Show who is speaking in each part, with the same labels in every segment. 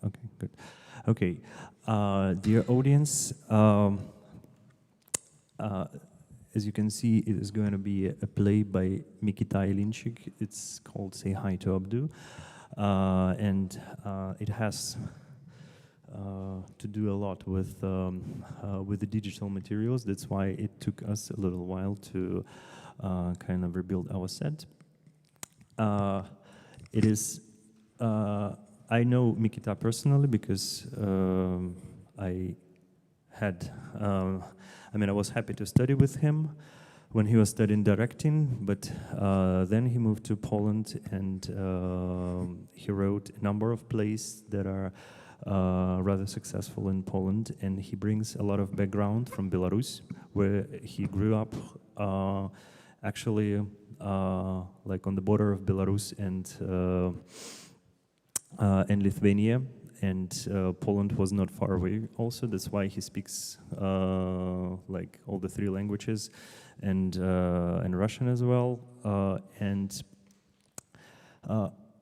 Speaker 1: Okay, good. Okay, dear audience, as you can see, it is going to be a play by Mикита Ильинчик. It's called Say Hi to Abdo, and it has to do a lot with the digital materials. That's why it took us a little while to kind of rebuild our set. It is. I know Mикита personally because I was happy to study with him when he was studying directing, but then he moved to Poland and he wrote a number of plays that are rather successful in Poland, and he brings a lot of background from Belarus, where he grew up actually like on the border of Belarus and Lithuania, and Poland was not far away also. That's why he speaks like all the three languages and Russian as well. And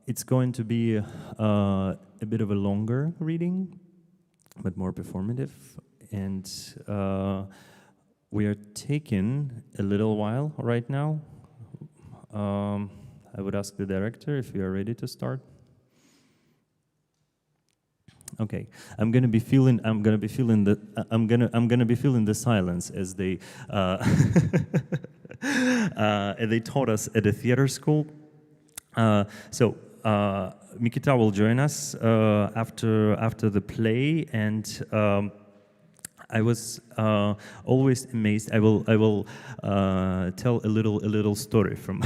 Speaker 1: it's going to be a bit of a longer reading, but more performative. And we are taking a little while right now. I would ask the director if we are ready to start. Okay, I'm gonna be feeling the silence as they they taught us at a theater school. So Mикита will join us after the play, and I was always amazed. I will tell a little story from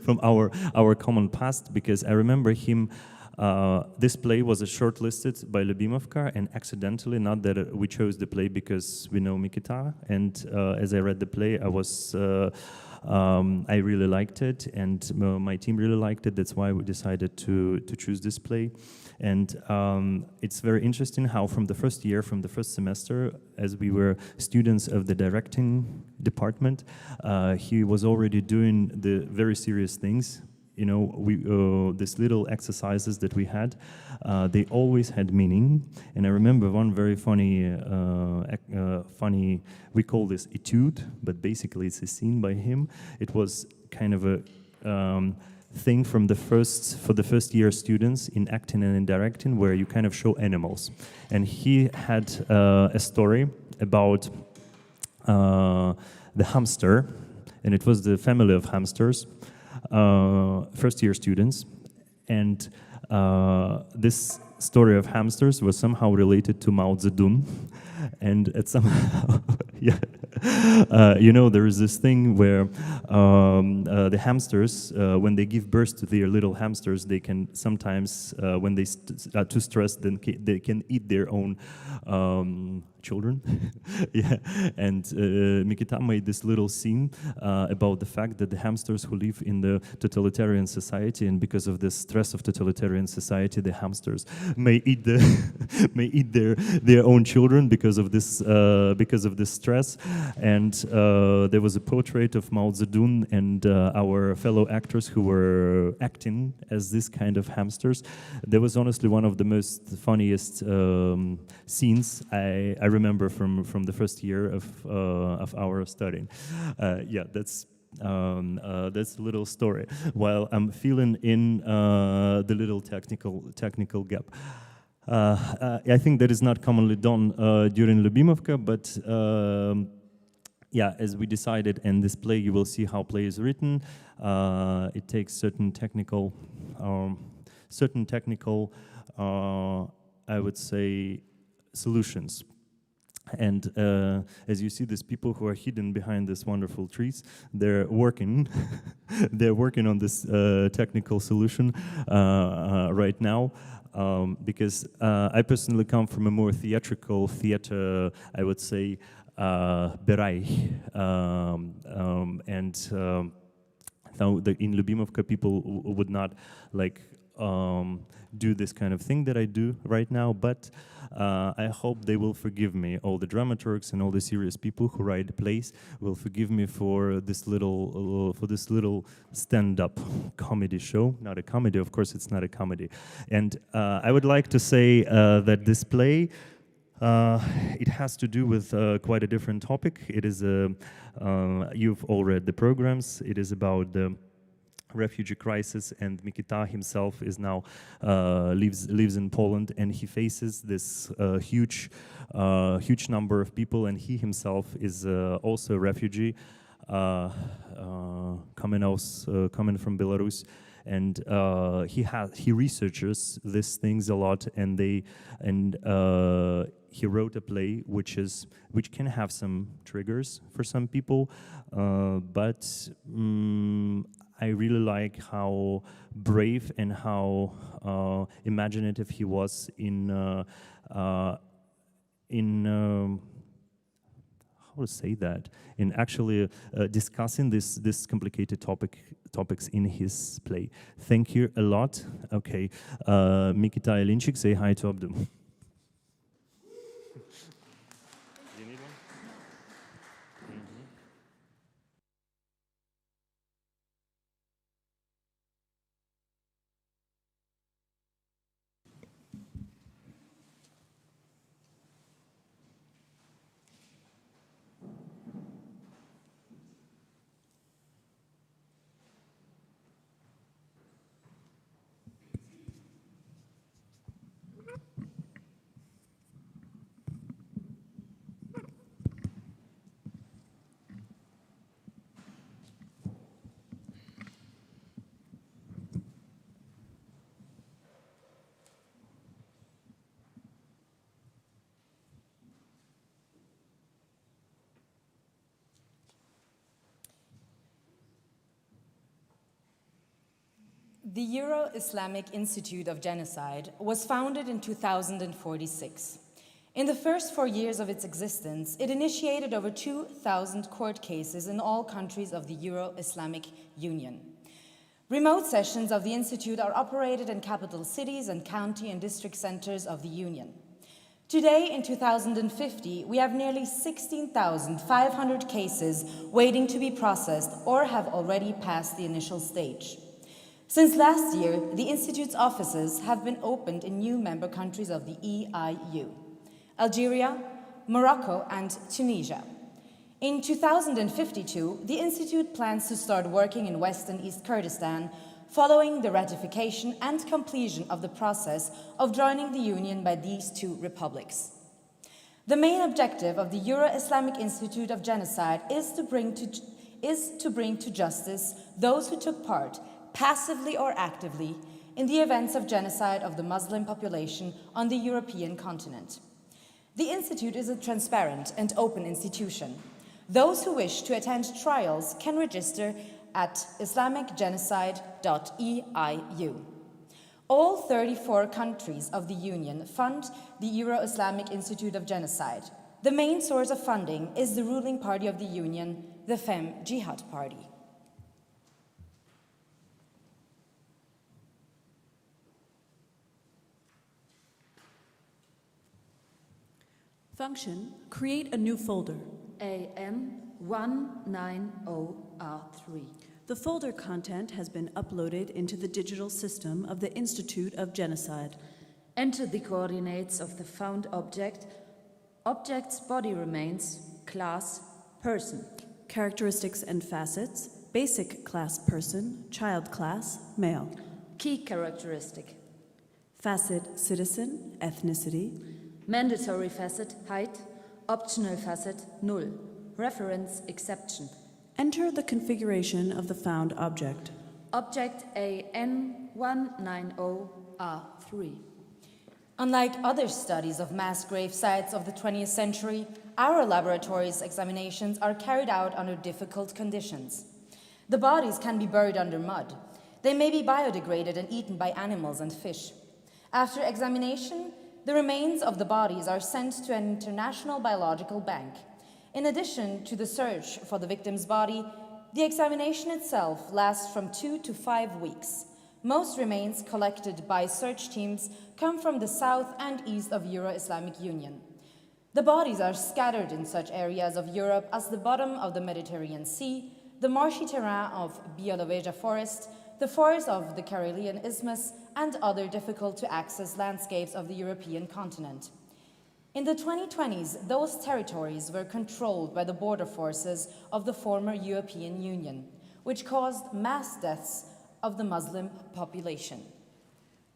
Speaker 1: from our common past, because I remember him. This play was shortlisted by Любимовке, and accidentally, not that we chose the play because we know Mикита. And as I read the play, I really liked it, and my team really liked it. That's why we decided to choose this play. And it's very interesting how from the first year, from the first semester, as we were students of the directing department, he was already doing the very serious things. You know, these little exercises that we had, they always had meaning. And I remember one very funny, we call this etude, but basically it's a scene by him. It was kind of a thing for the first year students in acting and in directing, where you kind of show animals. And he had a story about the hamster, and it was the family of hamsters. First-year students, and this story of hamsters was somehow related to Mao Zedong, and it somehow, yeah, you know, there is this thing where the hamsters, when they give birth to their little hamsters, they can sometimes, when they are too stressed, then they can eat their own children. Yeah, and Mикита made this little scene about the fact that the hamsters who live in the totalitarian society, and because of the stress of totalitarian society, the hamsters may eat their own children because of this stress. And there was a portrait of Mao Zedong and our fellow actors who were acting as this kind of hamsters. That was honestly one of the most funniest scenes I remember from the first year of our studying. Yeah, that's a little story. While I'm filling in the little technical gap. I think that is not commonly done during Любимовке, but yeah, as we decided in this play, you will see how play is written. It takes certain technical, I would say, solutions. And as you see, these people who are hidden behind these wonderful trees, they're working. They're working on this technical solution right now. Because I personally come from a more theater, I would say, Bereich. And in Любимовке, people would not like do this kind of thing that I do right now, but I hope they will forgive me. All the dramaturgs and all the serious people who write the plays will forgive me for this little stand-up comedy show. Not a comedy, of course, it's not a comedy. And I would like to say that this play, it has to do with quite a different topic. It is you've all read the programs. It is about the refugee crisis, and Mикита himself is now lives in Poland, and he faces this huge number of people, and he himself is also a refugee coming from Belarus, and he researches these things a lot, and he wrote a play which can have some triggers for some people, but I really like how brave and how imaginative he was in how to say that, in actually discussing this complicated topics in his play. Thank you a lot. Okay, Mикита, Ильинчик, say hi to Abdo.
Speaker 2: The Euro-Islamic Institute of Genocide was founded in 2046. In the first 4 years of its existence, it initiated over 2,000 court cases in all countries of the Euro-Islamic Union. Remote sessions of the Institute are operated in capital cities and county and district centers of the Union. Today, in 2050, we have nearly 16,500 cases waiting to be processed or have already passed the initial stage. Since last year, the Institute's offices have been opened in new member countries of the EIU: Algeria, Morocco, and Tunisia. In 2052, the Institute plans to start working in West and East Kurdistan, following the ratification and completion of the process of joining the Union by these two republics. The main objective of the Euro-Islamic Institute of Genocide is to bring to justice those who took part, passively or actively, in the events of genocide of the Muslim population on the European continent. The Institute is a transparent and open institution. Those who wish to attend trials can register at islamicgenocide.eiu. All 34 countries of the Union fund the Euro-Islamic Institute of Genocide. The main source of funding is the ruling party of the Union, the Fem Jihad Party.
Speaker 3: Function, create a new folder.
Speaker 4: AM190R3.
Speaker 3: The folder content has been uploaded into the digital system of the Institute of Genocide.
Speaker 4: Enter the coordinates of the found object, object's body remains, class, person.
Speaker 3: Characteristics and facets, basic class person, child class, male.
Speaker 4: Key characteristic.
Speaker 3: Facet citizen, ethnicity.
Speaker 4: Mandatory facet, height. Optional facet, null. Reference exception.
Speaker 3: Enter the configuration of the found object.
Speaker 4: Object AN190R3.
Speaker 2: Unlike other studies of mass grave sites of the 20th century, our laboratory's examinations are carried out under difficult conditions. The bodies can be buried under mud. They may be biodegraded and eaten by animals and fish. After examination, the remains of the bodies are sent to an international biological bank. In addition to the search for the victim's body, the examination itself lasts from 2 to 5 weeks. Most remains collected by search teams come from the south and east of Euro-Islamic Union. The bodies are scattered in such areas of Europe as the bottom of the Mediterranean Sea, the marshy terrain of Bialoveja Forest, the forests of the Karelian Isthmus, and other difficult-to-access landscapes of the European continent. In the 2020s, those territories were controlled by the border forces of the former European Union, which caused mass deaths of the Muslim population.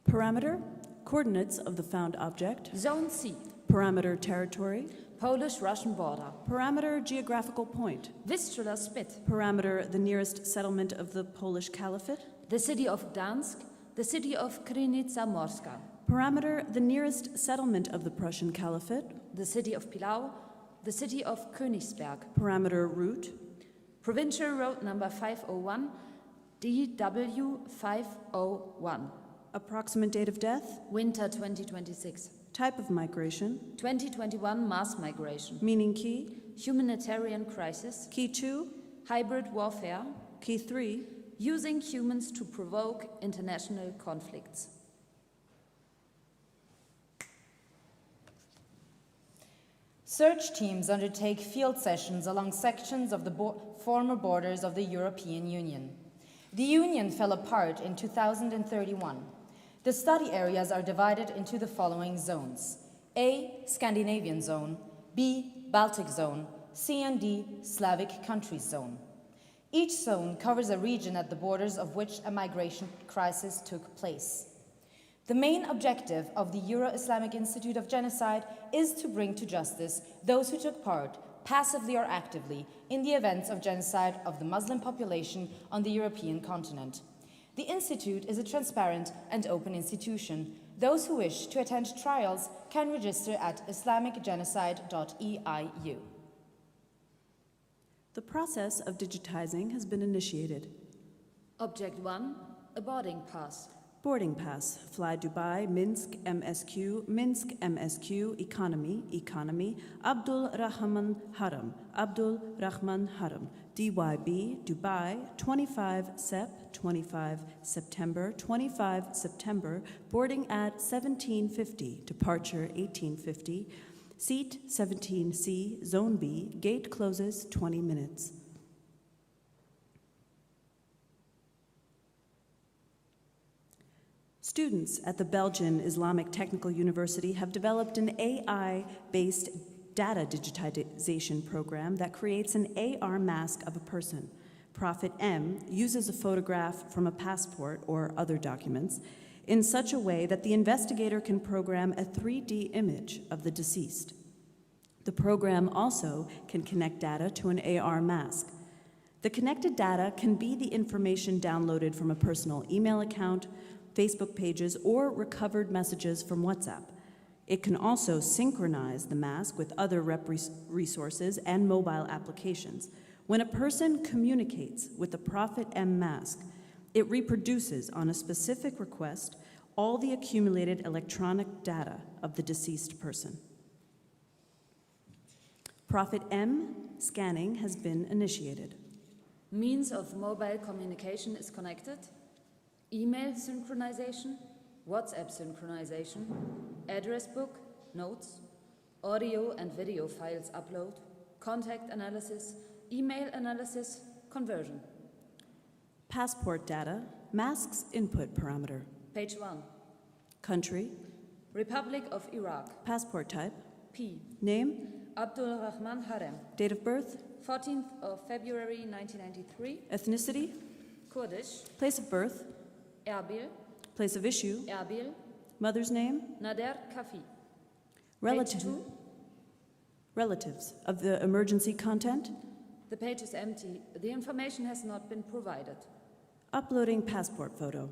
Speaker 3: Parameter, coordinates of the found object.
Speaker 4: Zone C,
Speaker 3: Parameter, territory.
Speaker 4: Polish-Russian border.
Speaker 3: Parameter, geographical point.
Speaker 4: Vistula Spit,
Speaker 3: Parameter, the nearest settlement of the Polish Caliphate.
Speaker 4: the city of Gdansk, the city of Krynica Morska,
Speaker 3: Parameter, the nearest settlement of the Prussian Caliphate.
Speaker 4: the city of Pilau, the city of Königsberg.
Speaker 3: Parameter, route.
Speaker 4: Provincial Road number 501, DW 501.
Speaker 3: Approximate date of death.
Speaker 4: Winter 2026.
Speaker 3: Type of migration.
Speaker 4: 2021 mass migration.
Speaker 3: Meaning key.
Speaker 4: Humanitarian crisis.
Speaker 3: Key 2.
Speaker 4: Hybrid warfare.
Speaker 3: Key 3.
Speaker 4: Using humans to provoke international conflicts.
Speaker 2: Search teams undertake field sessions along sections of the former borders of the European Union. The Union fell apart in 2031. The study areas are divided into the following zones: A. Scandinavian Zone, B. Baltic Zone, C and D. Slavic Countries Zone. Each zone covers a region at the borders of which a migration crisis took place. The main objective of the Euro-Islamic Institute of Genocide is to bring to justice those who took part, passively or actively, in the events of genocide of the Muslim population on the European continent. The Institute is a transparent and open institution. Those who wish to attend trials can register at islamicgenocide.eiu.
Speaker 3: The process of digitizing has been initiated.
Speaker 4: Object 1, a boarding pass.
Speaker 3: Boarding pass. Fly Dubai, Minsk, MSQ, economy, Abdul Rahman Haram, DYB, Dubai, 25 September, boarding at 1750, departure 1850, seat 17C, Zone B, gate closes 20 minutes. Students at the Belgian Islamic Technical University have developed an AI-based data digitization program that creates an AR mask of a person. Prophet M uses a photograph from a passport or other documents in such a way that the investigator can program a 3D image of the deceased. The program also can connect data to an AR mask. The connected data can be the information downloaded from a personal email account, Facebook pages, or recovered messages from WhatsApp. It can also synchronize the mask with other resources and mobile applications. When a person communicates with the Prophet M mask, it reproduces on a specific request all the accumulated electronic data of the deceased person. Prophet M scanning has been initiated.
Speaker 4: Means of mobile communication is connected. Email synchronization, WhatsApp synchronization, address book, notes, audio and video files upload, contact analysis, email analysis, conversion.
Speaker 3: Passport data, masks input parameter.
Speaker 4: Page 1.
Speaker 3: Country,
Speaker 4: Republic of Iraq.
Speaker 3: passport type,
Speaker 4: P.
Speaker 3: name,
Speaker 4: Abdul Rahman Harem.
Speaker 3: date of birth,
Speaker 4: 14th of February 1993.
Speaker 3: ethnicity,
Speaker 4: Kurdish.
Speaker 3: place of birth,
Speaker 4: Erbil.
Speaker 3: place of issue,
Speaker 4: Erbil.
Speaker 3: mother's name,
Speaker 4: Nader Kafi.
Speaker 3: relative,
Speaker 4: Page 2.
Speaker 3: relatives of the emergency content,
Speaker 4: The page is empty. The information has not been provided.
Speaker 3: uploading passport photo,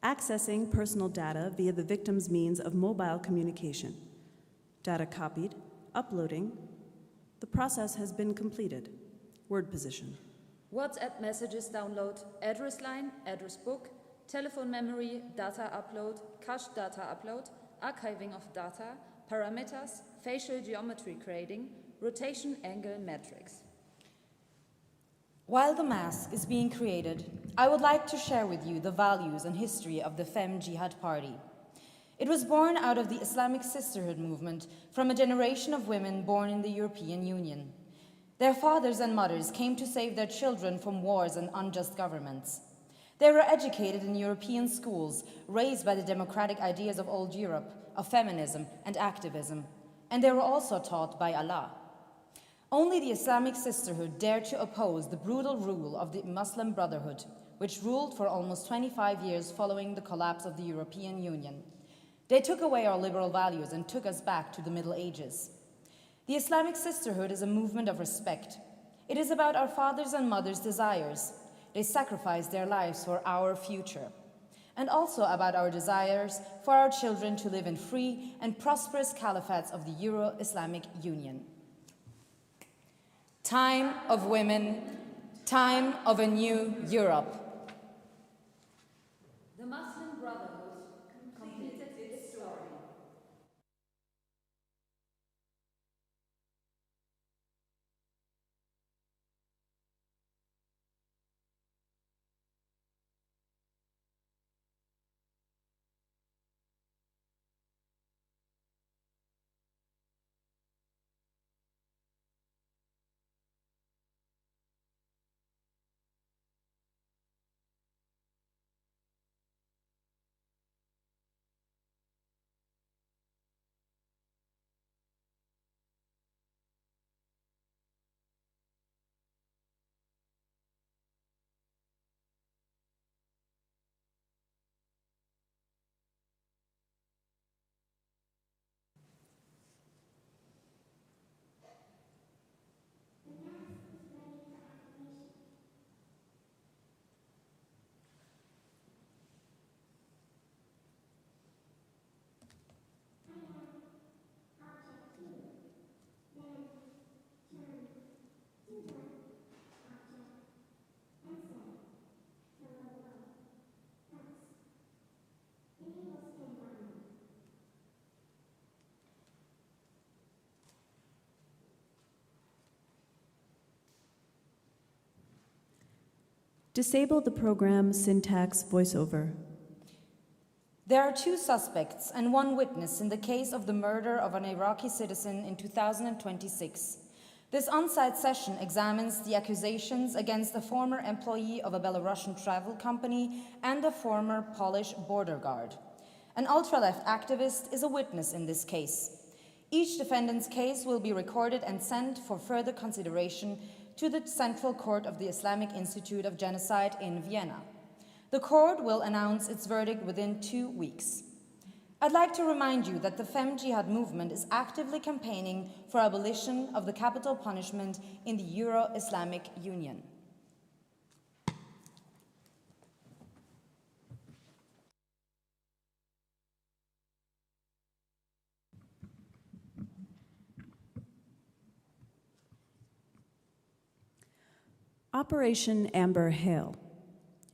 Speaker 3: accessing personal data via the victim's means of mobile communication, data copied, uploading, the process has been completed, word position.
Speaker 4: WhatsApp messages download, address line, address book, telephone memory, data upload, cached data upload, archiving of data, parameters, facial geometry grading, rotation angle metrics.
Speaker 2: While the mask is being created, I would like to share with you the values and history of the Femme Jihad Party. It was born out of the Islamic sisterhood movement from a generation of women born in the European Union. Their fathers and mothers came to save their children from wars and unjust governments. They were educated in European schools, raised by the democratic ideas of old Europe, of feminism and activism, and they were also taught by Allah. Only the Islamic sisterhood dared to oppose the brutal rule of the Muslim Brotherhood, which ruled for almost 25 years following the collapse of the European Union. They took away our liberal values and took us back to the Middle Ages. The Islamic sisterhood is a movement of respect. It is about our fathers and mothers' desires. They sacrificed their lives for our future. And also about our desires for our children to live in free and prosperous caliphates of the Euro-Islamic Union. Time of women, time of a new Europe.
Speaker 4: The Muslim Brotherhood completed its story.
Speaker 3: Disable the program syntax voiceover.
Speaker 2: There are 2 suspects and 1 witness in the case of the murder of an Iraqi citizen in 2026. This on-site session examines the accusations against a former employee of a Belarusian travel company and a former Polish border guard. An ultra-left activist is a witness in this case. Each defendant's case will be recorded and sent for further consideration to the Central Court of the Islamic Institute of Genocide in Vienna. The court will announce its verdict within 2 weeks. I'd like to remind you that the Femme Jihad movement is actively campaigning for abolition of the capital punishment in the Euro-Islamic Union.
Speaker 3: Operation Amber Hail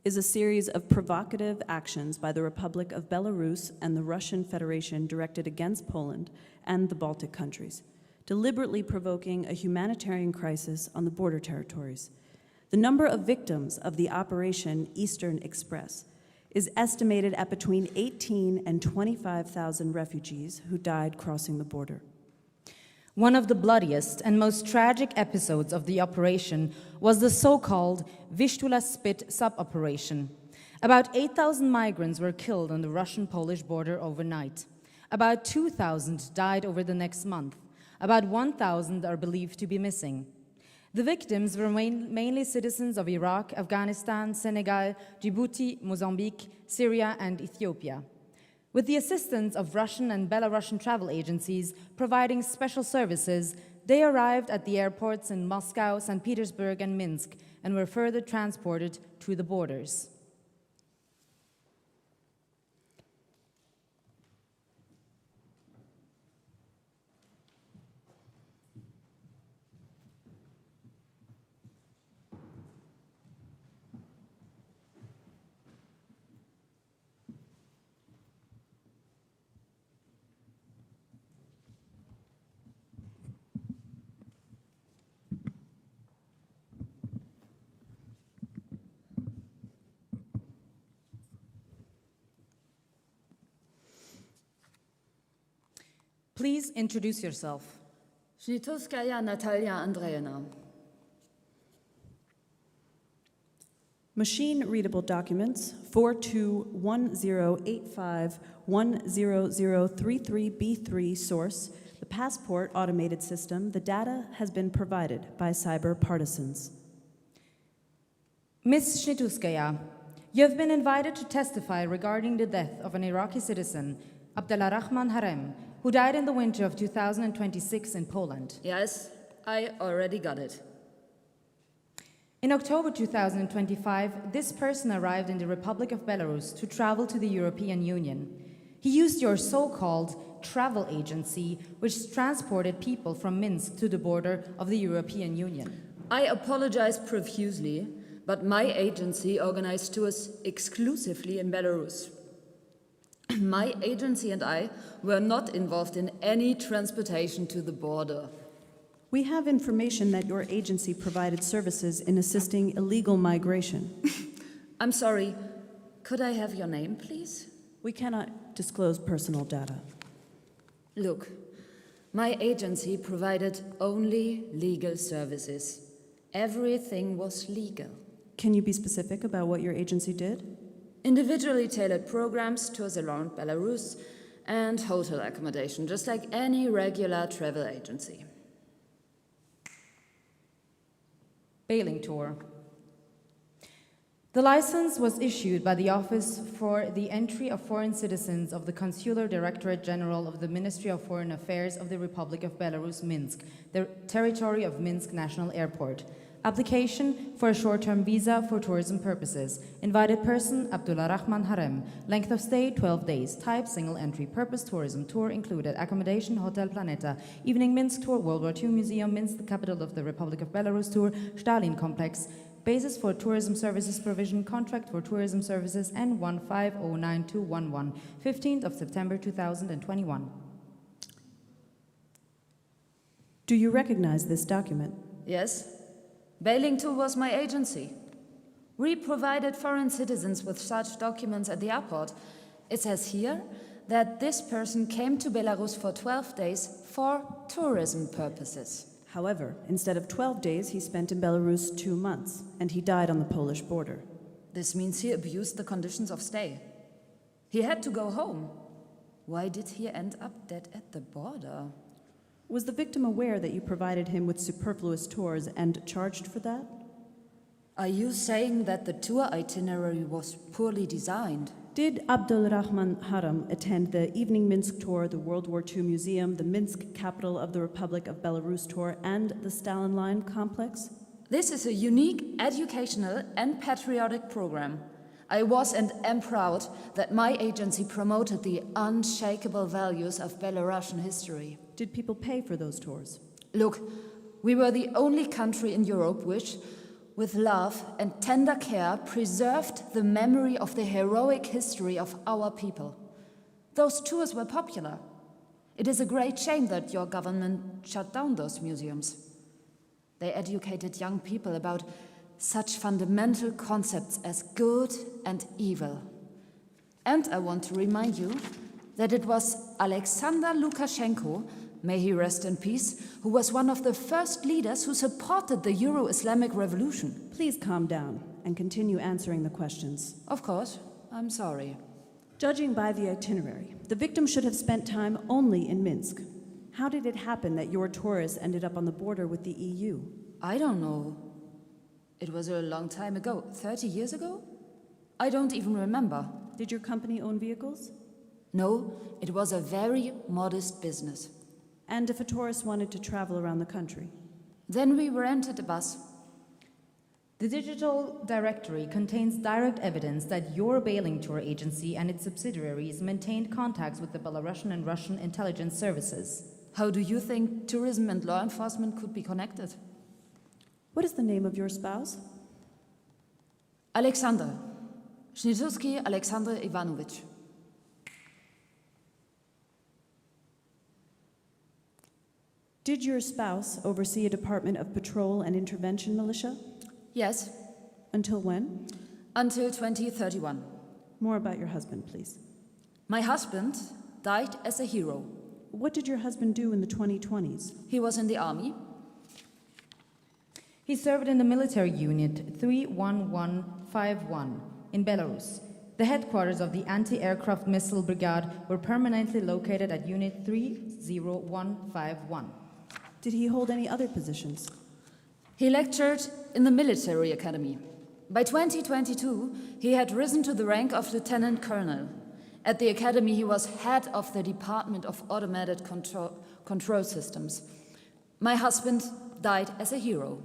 Speaker 3: is a series of provocative actions by the Republic of Belarus and the Russian Federation directed against Poland and the Baltic countries, deliberately provoking a humanitarian crisis on the border territories. The number of victims of the Operation Eastern Express is estimated at between 18 and 25,000 refugees who died crossing the border.
Speaker 2: One of the bloodiest and most tragic episodes of the operation was the so-called Vistula Spit sub-operation. About 8,000 migrants were killed on the Russian-Polish border overnight. About 2,000 died over the next month. About 1,000 are believed to be missing. The victims were mainly citizens of Iraq, Afghanistan, Senegal, Djibouti, Mozambique, Syria, and Ethiopia. With the assistance of Russian and Belarusian travel agencies providing special services, they arrived at the airports in Moscow, St. Petersburg, and Minsk, and were further transported to the borders. Please introduce yourself.
Speaker 4: Schnitulskaya Natalia Andreevna.
Speaker 3: Machine-readable documents 421085100033B3 source, the passport automated system. The data has been provided by cyber partisans.
Speaker 2: Ms. Schnitulskaya, you have been invited to testify regarding the death of an Iraqi citizen, Abdulrahman Harem, who died in the winter of 2026 in Poland.
Speaker 4: Yes, I already got it.
Speaker 2: In October 2025, this person arrived in the Republic of Belarus to travel to the European Union. He used your so-called travel agency, which transported people from Minsk to the border of the European Union.
Speaker 4: I apologize profusely, but my agency organized tours exclusively in Belarus. My agency and I were not involved in any transportation to the border.
Speaker 3: We have information that your agency provided services in assisting illegal migration.
Speaker 4: I'm sorry, could I have your name, please?
Speaker 3: We cannot disclose personal data.
Speaker 4: Look, my agency provided only legal services. Everything was legal.
Speaker 3: Can you be specific about what your agency did?
Speaker 4: Individually tailored programs, tours around Belarus, and hotel accommodation, just like any regular travel agency.
Speaker 2: Bailing tour. The license was issued by the Office for the Entry of Foreign Citizens of the Consular Directorate General of the Ministry of Foreign Affairs of the Republic of Belarus, Minsk, the territory of Minsk National Airport. Application for a short-term visa for tourism purposes. Invited person, Abdulrahman Harem. Length of stay, 12 days. Type, single entry. Purpose, tourism. Tour included. Accommodation, Hotel Planeta. Evening Minsk tour, World War II Museum, Minsk, the capital of the Republic of Belarus tour, Stalin complex. Basis for tourism services provision, contract for tourism services N1509211, 15th of September 2021.
Speaker 3: Do you recognize this document?
Speaker 4: Yes. Bailing tour was my agency. We provided foreign citizens with such documents at the airport. It says here that this person came to Belarus for 12 days for tourism purposes.
Speaker 3: However, instead of 12 days, he spent in Belarus 2 months, and he died on the Polish border.
Speaker 4: This means he abused the conditions of stay. He had to go home. Why did he end up dead at the border?
Speaker 3: Was the victim aware that you provided him with superfluous tours and charged for that?
Speaker 4: Are you saying that the tour itinerary was poorly designed?
Speaker 3: Did Abdulrahman Harem attend the Evening Minsk tour, the World War II Museum, the Minsk capital of the Republic of Belarus tour, and the Stalin Line complex?
Speaker 4: This is a unique educational and patriotic program. I was and am proud that my agency promoted the unshakable values of Belarusian history.
Speaker 3: Did people pay for those tours?
Speaker 4: Look, we were the only country in Europe which, with love and tender care, preserved the memory of the heroic history of our people. Those tours were popular. It is a great shame that your government shut down those museums. They educated young people about such fundamental concepts as good and evil. And I want to remind you that it was Alexander Lukashenko, may he rest in peace, who was one of the first leaders who supported the Euro-Islamic revolution.
Speaker 3: Please calm down and continue answering the questions.
Speaker 4: Of course, I'm sorry.
Speaker 3: Judging by the itinerary, the victim should have spent time only in Minsk. How did it happen that your tourists ended up on the border with the EU?
Speaker 4: I don't know. It was a long time ago, 30 years ago? I don't even remember.
Speaker 3: Did your company own vehicles?
Speaker 4: No, it was a very modest business.
Speaker 3: And if a tourist wanted to travel around the country?
Speaker 4: Then we rented a bus.
Speaker 2: The digital directory contains direct evidence that your bailing tour agency and its subsidiaries maintained contacts with the Belarusian and Russian intelligence services.
Speaker 4: How do you think tourism and law enforcement could be connected?
Speaker 3: What is the name of your spouse?
Speaker 4: Alexander. Schnitulski Alexander Ivanovich.
Speaker 3: Did your spouse oversee a department of patrol and intervention militia?
Speaker 4: Yes.
Speaker 3: Until when?
Speaker 4: Until 2031.
Speaker 3: More about your husband, please.
Speaker 4: My husband died as a hero.
Speaker 3: What did your husband do in the 2020s?
Speaker 4: He was in the army.
Speaker 2: He served in the military unit 31151 in Belarus. The headquarters of the anti-aircraft missile brigade were permanently located at Unit 30151.
Speaker 3: Did he hold any other positions?
Speaker 4: He lectured in the military academy. By 2022, he had risen to the rank of lieutenant colonel. At the academy, he was head of the Department of Automated Control Systems. My husband died as a hero.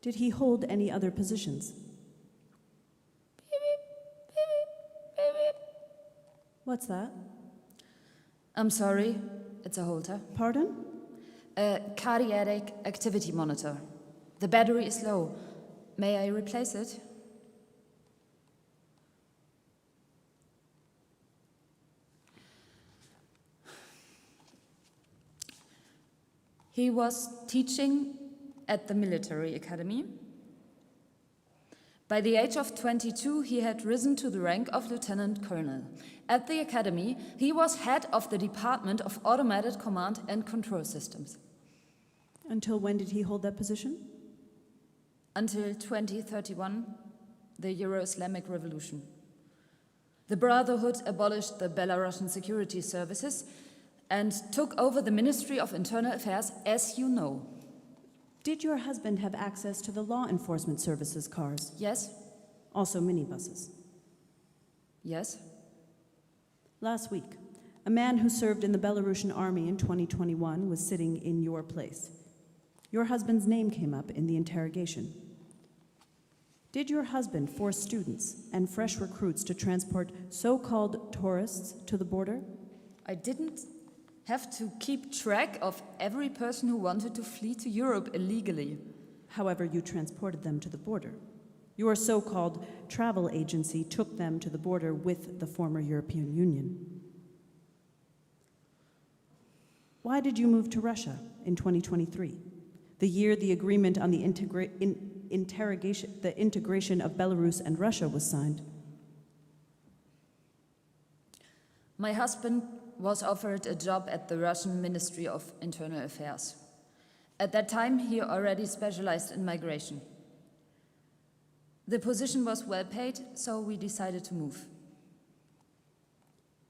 Speaker 3: Did he hold any other positions? What's that?
Speaker 4: I'm sorry, it's a holter.
Speaker 3: Pardon?
Speaker 4: A cardiac activity monitor. The battery is low. May I replace it? He was teaching at the military academy. By the age of 22, he had risen to the rank of lieutenant colonel. At the academy, he was head of the Department of Automated Command and Control Systems.
Speaker 3: Until when did he hold that position?
Speaker 4: Until 2031, the Euro-Islamic Revolution. The Brotherhood abolished the Belarusian security services and took over the Ministry of Internal Affairs, as you know.
Speaker 3: Did your husband have access to the law enforcement services cars?
Speaker 4: Yes?
Speaker 3: Also minibuses?
Speaker 4: Yes?
Speaker 3: Last week, a man who served in the Belarusian army in 2021 was sitting in your place. Your husband's name came up in the interrogation. Did your husband force students and fresh recruits to transport so-called tourists to the border?
Speaker 4: I didn't have to keep track of every person who wanted to flee to Europe illegally.
Speaker 3: However, you transported them to the border. Your so-called travel agency took them to the border with the former European Union. Why did you move to Russia in 2023, the year the agreement on the integration of Belarus and Russia was signed?
Speaker 4: My husband was offered a job at the Russian Ministry of Internal Affairs. At that time, he already specialized in migration. The position was well paid, so we decided to move.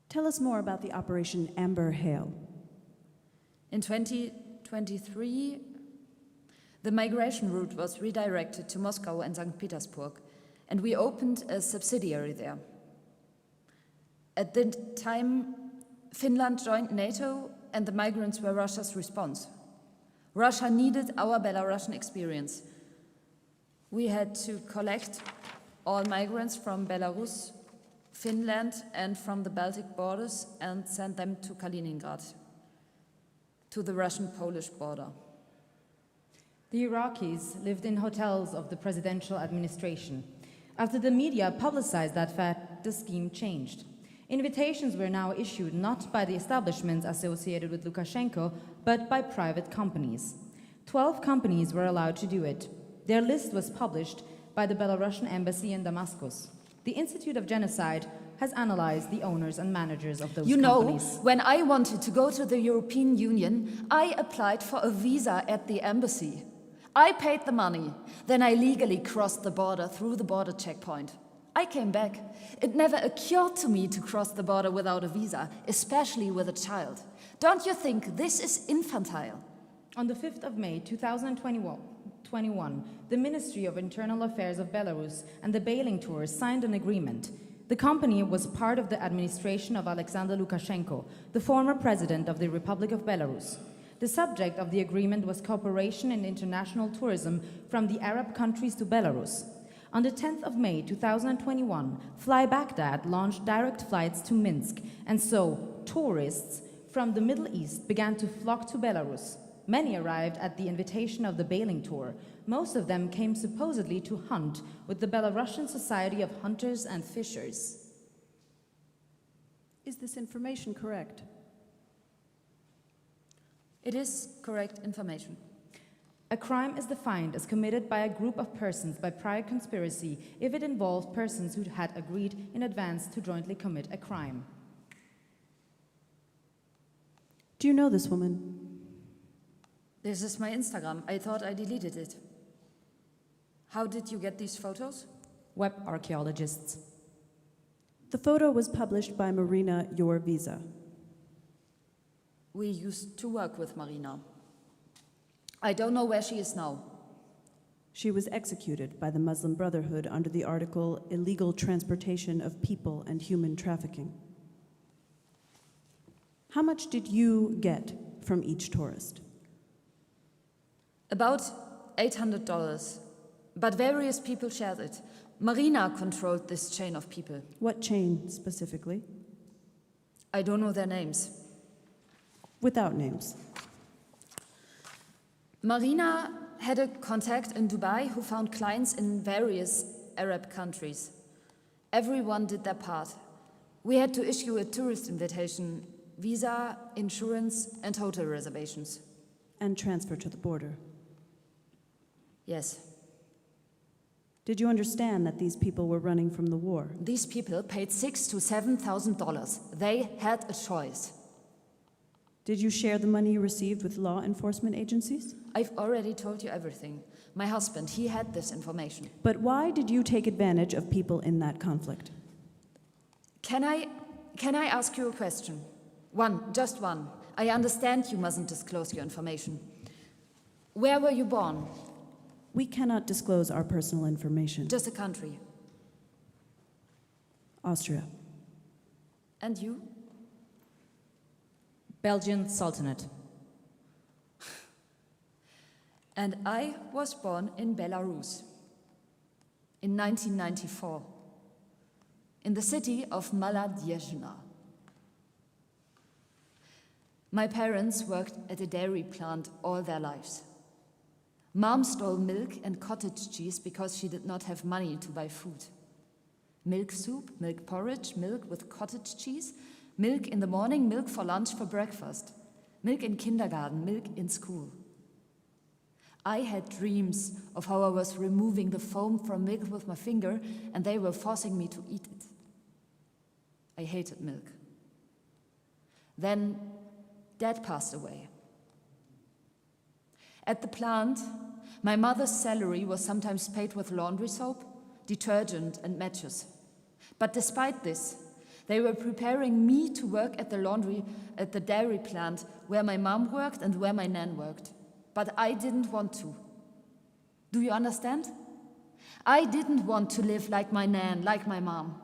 Speaker 3: Tell us more about the Operation Amber Hail.
Speaker 4: In 2023, the migration route was redirected to Moscow and St. Petersburg, and we opened a subsidiary there. At the time, Finland joined NATO, and the migrants were Russia's response. Russia needed our Belarusian experience. We had to collect all migrants from Belarus, Finland, and from the Baltic borders and send them to Kaliningrad, to the Russian-Polish border.
Speaker 2: The Iraqis lived in hotels of the presidential administration. After the media publicized that fact, the scheme changed. Invitations were now issued not by the establishments associated with Lukashenko, but by private companies. 12 companies were allowed to do it. Their list was published by the Belarusian embassy in Damascus. The Institute of Genocide has analyzed the owners and managers of those companies.
Speaker 4: When I wanted to go to the European Union, I applied for a visa at the embassy. I paid the money. Then I legally crossed the border through the border checkpoint. I came back. It never occurred to me to cross the border without a visa, especially with a child. Don't you think this is infantile?
Speaker 2: On the 5th of May 2021, the Ministry of Internal Affairs of Belarus and the Bailing Tour signed an agreement. The company was part of the administration of Alexander Lukashenko, the former president of the Republic of Belarus. The subject of the agreement was cooperation in international tourism from the Arab countries to Belarus. On the 10th of May 2021, Fly Baghdad launched direct flights to Minsk, and so tourists from the Middle East began to flock to Belarus. Many arrived at the invitation of the Bailing Tour. Most of them came supposedly to hunt with the Belarusian Society of Hunters and Fishers.
Speaker 3: Is this information correct?
Speaker 4: It is correct information.
Speaker 2: A crime is defined as committed by a group of persons by prior conspiracy if it involved persons who had agreed in advance to jointly commit a crime.
Speaker 3: Do you know this woman?
Speaker 4: This is my Instagram. I thought I deleted it. How did you get these photos?
Speaker 2: Web archaeologists.
Speaker 3: The photo was published by Marina Your Visa.
Speaker 4: We used to work with Marina. I don't know where she is now.
Speaker 3: She was executed by the Muslim Brotherhood under the article Illegal Transportation of People and Human Trafficking. How much did you get from each tourist?
Speaker 4: About $800, but various people shared it. Marina controlled this chain of people.
Speaker 3: What chain specifically?
Speaker 4: I don't know their names.
Speaker 3: Without names.
Speaker 4: Marina had a contact in Dubai who found clients in various Arab countries. Everyone did their part. We had to issue a tourist invitation, visa, insurance, and hotel reservations.
Speaker 3: And transfer to the border.
Speaker 4: Yes.
Speaker 3: Did you understand that these people were running from the war?
Speaker 4: These people paid $6,000 to $7,000. They had a choice.
Speaker 3: Did you share the money you received with law enforcement agencies?
Speaker 4: I've already told you everything. My husband, he had this information.
Speaker 3: But why did you take advantage of people in that conflict?
Speaker 4: Can I ask you a question? Just one. I understand you mustn't disclose your information. Where were you born?
Speaker 3: We cannot disclose our personal information.
Speaker 4: Just a country.
Speaker 3: Austria.
Speaker 4: And you?
Speaker 2: Belgian Sultanate.
Speaker 4: And I was born in Belarus in 1994, in the city of Maladezhna. My parents worked at a dairy plant all their lives. Mom stole milk and cottage cheese because she did not have money to buy food. Milk soup, milk porridge, milk with cottage cheese, milk in the morning, milk for lunch, for breakfast, milk in kindergarten, milk in school. I had dreams of how I was removing the foam from milk with my finger and they were forcing me to eat it. I hated milk. Then Dad passed away. At the plant, my mother's salary was sometimes paid with laundry soap, detergent, and matches. But despite this, they were preparing me to work at the dairy plant where my mom worked and where my nan worked. But I didn't want to. Do you understand? I didn't want to live like my nan, like my mom.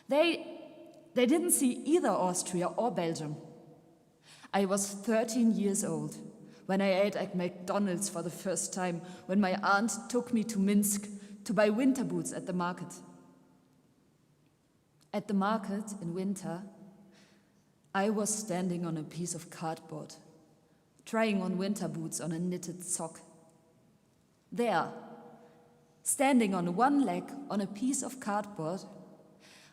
Speaker 4: They didn't see either Austria or Belgium. I was 13 years old when I ate at McDonald's for the first time, when my aunt took me to Minsk to buy winter boots at the market. At the market in winter, I was standing on a piece of cardboard, trying on winter boots on a knitted sock. There, standing on one leg on a piece of cardboard,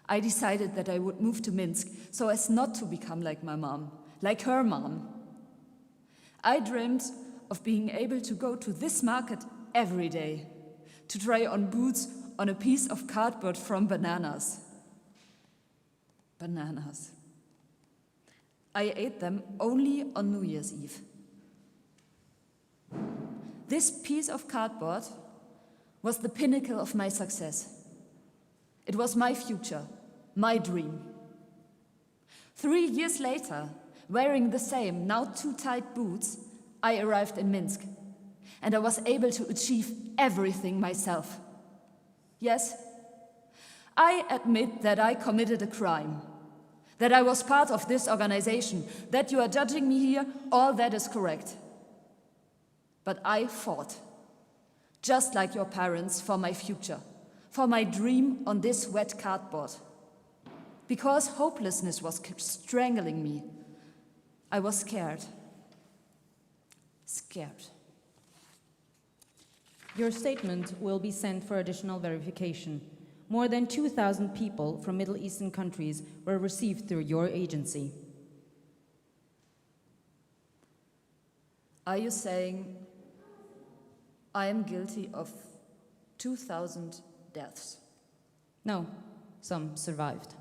Speaker 4: I decided that I would move to Minsk so as not to become like my mom, like her mom. I dreamed of being able to go to this market every day, to try on boots on a piece of cardboard from bananas. Bananas. I ate them only on New Year's Eve. This piece of cardboard was the pinnacle of my success. It was my future, my dream. 3 years later, wearing the same, now too tight boots, I arrived in Minsk, and I was able to achieve everything myself. Yes, I admit that I committed a crime, that I was part of this organization, that you are judging me here, all that is correct. But I fought, just like your parents, for my future, for my dream on this wet cardboard. Because hopelessness was strangling me, I was scared. Scared.
Speaker 2: Your statement will be sent for additional verification. More than 2,000 people from Middle Eastern countries were received through your agency.
Speaker 4: Are you saying I am guilty of 2,000 deaths?
Speaker 2: No, some survived.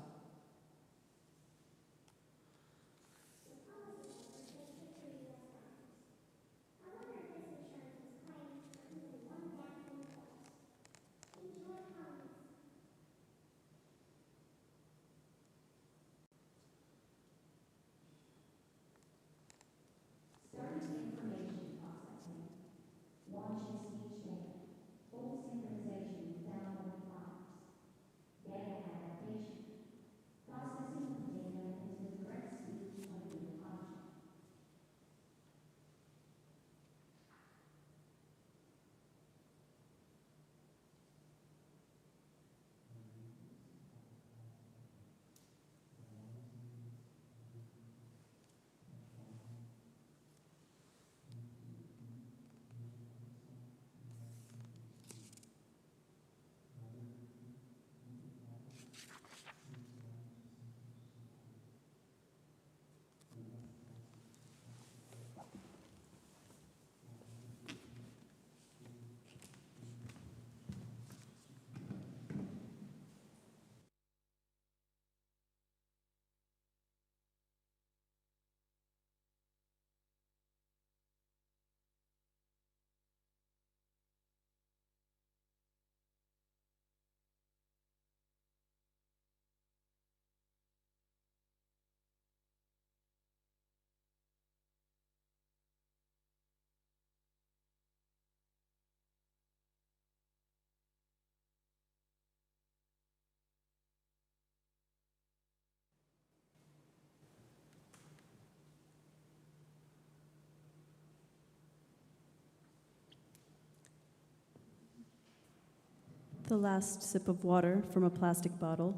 Speaker 3: The last sip of water from a plastic bottle.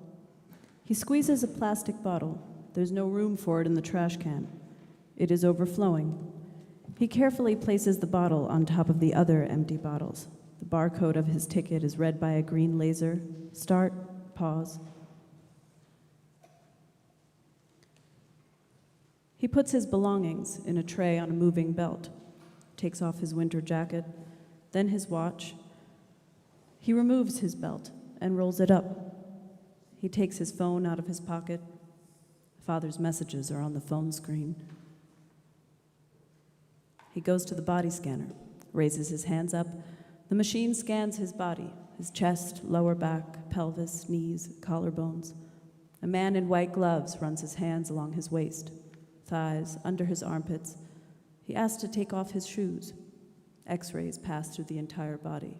Speaker 3: He squeezes a plastic bottle. There's no room for it in the trash can. It is overflowing. He carefully places the bottle on top of the other empty bottles. The barcode of his ticket is read by a green laser. Start, pause. He puts his belongings in a tray on a moving belt, takes off his winter jacket, then his watch. He removes his belt and rolls it up. He takes his phone out of his pocket. Father's messages are on the phone screen. He goes to the body scanner, raises his hands up. The machine scans his body, his chest, lower back, pelvis, knees, collarbones. A man in white gloves runs his hands along his waist, thighs, under his armpits. He asks to take off his shoes. X-rays pass through the entire body.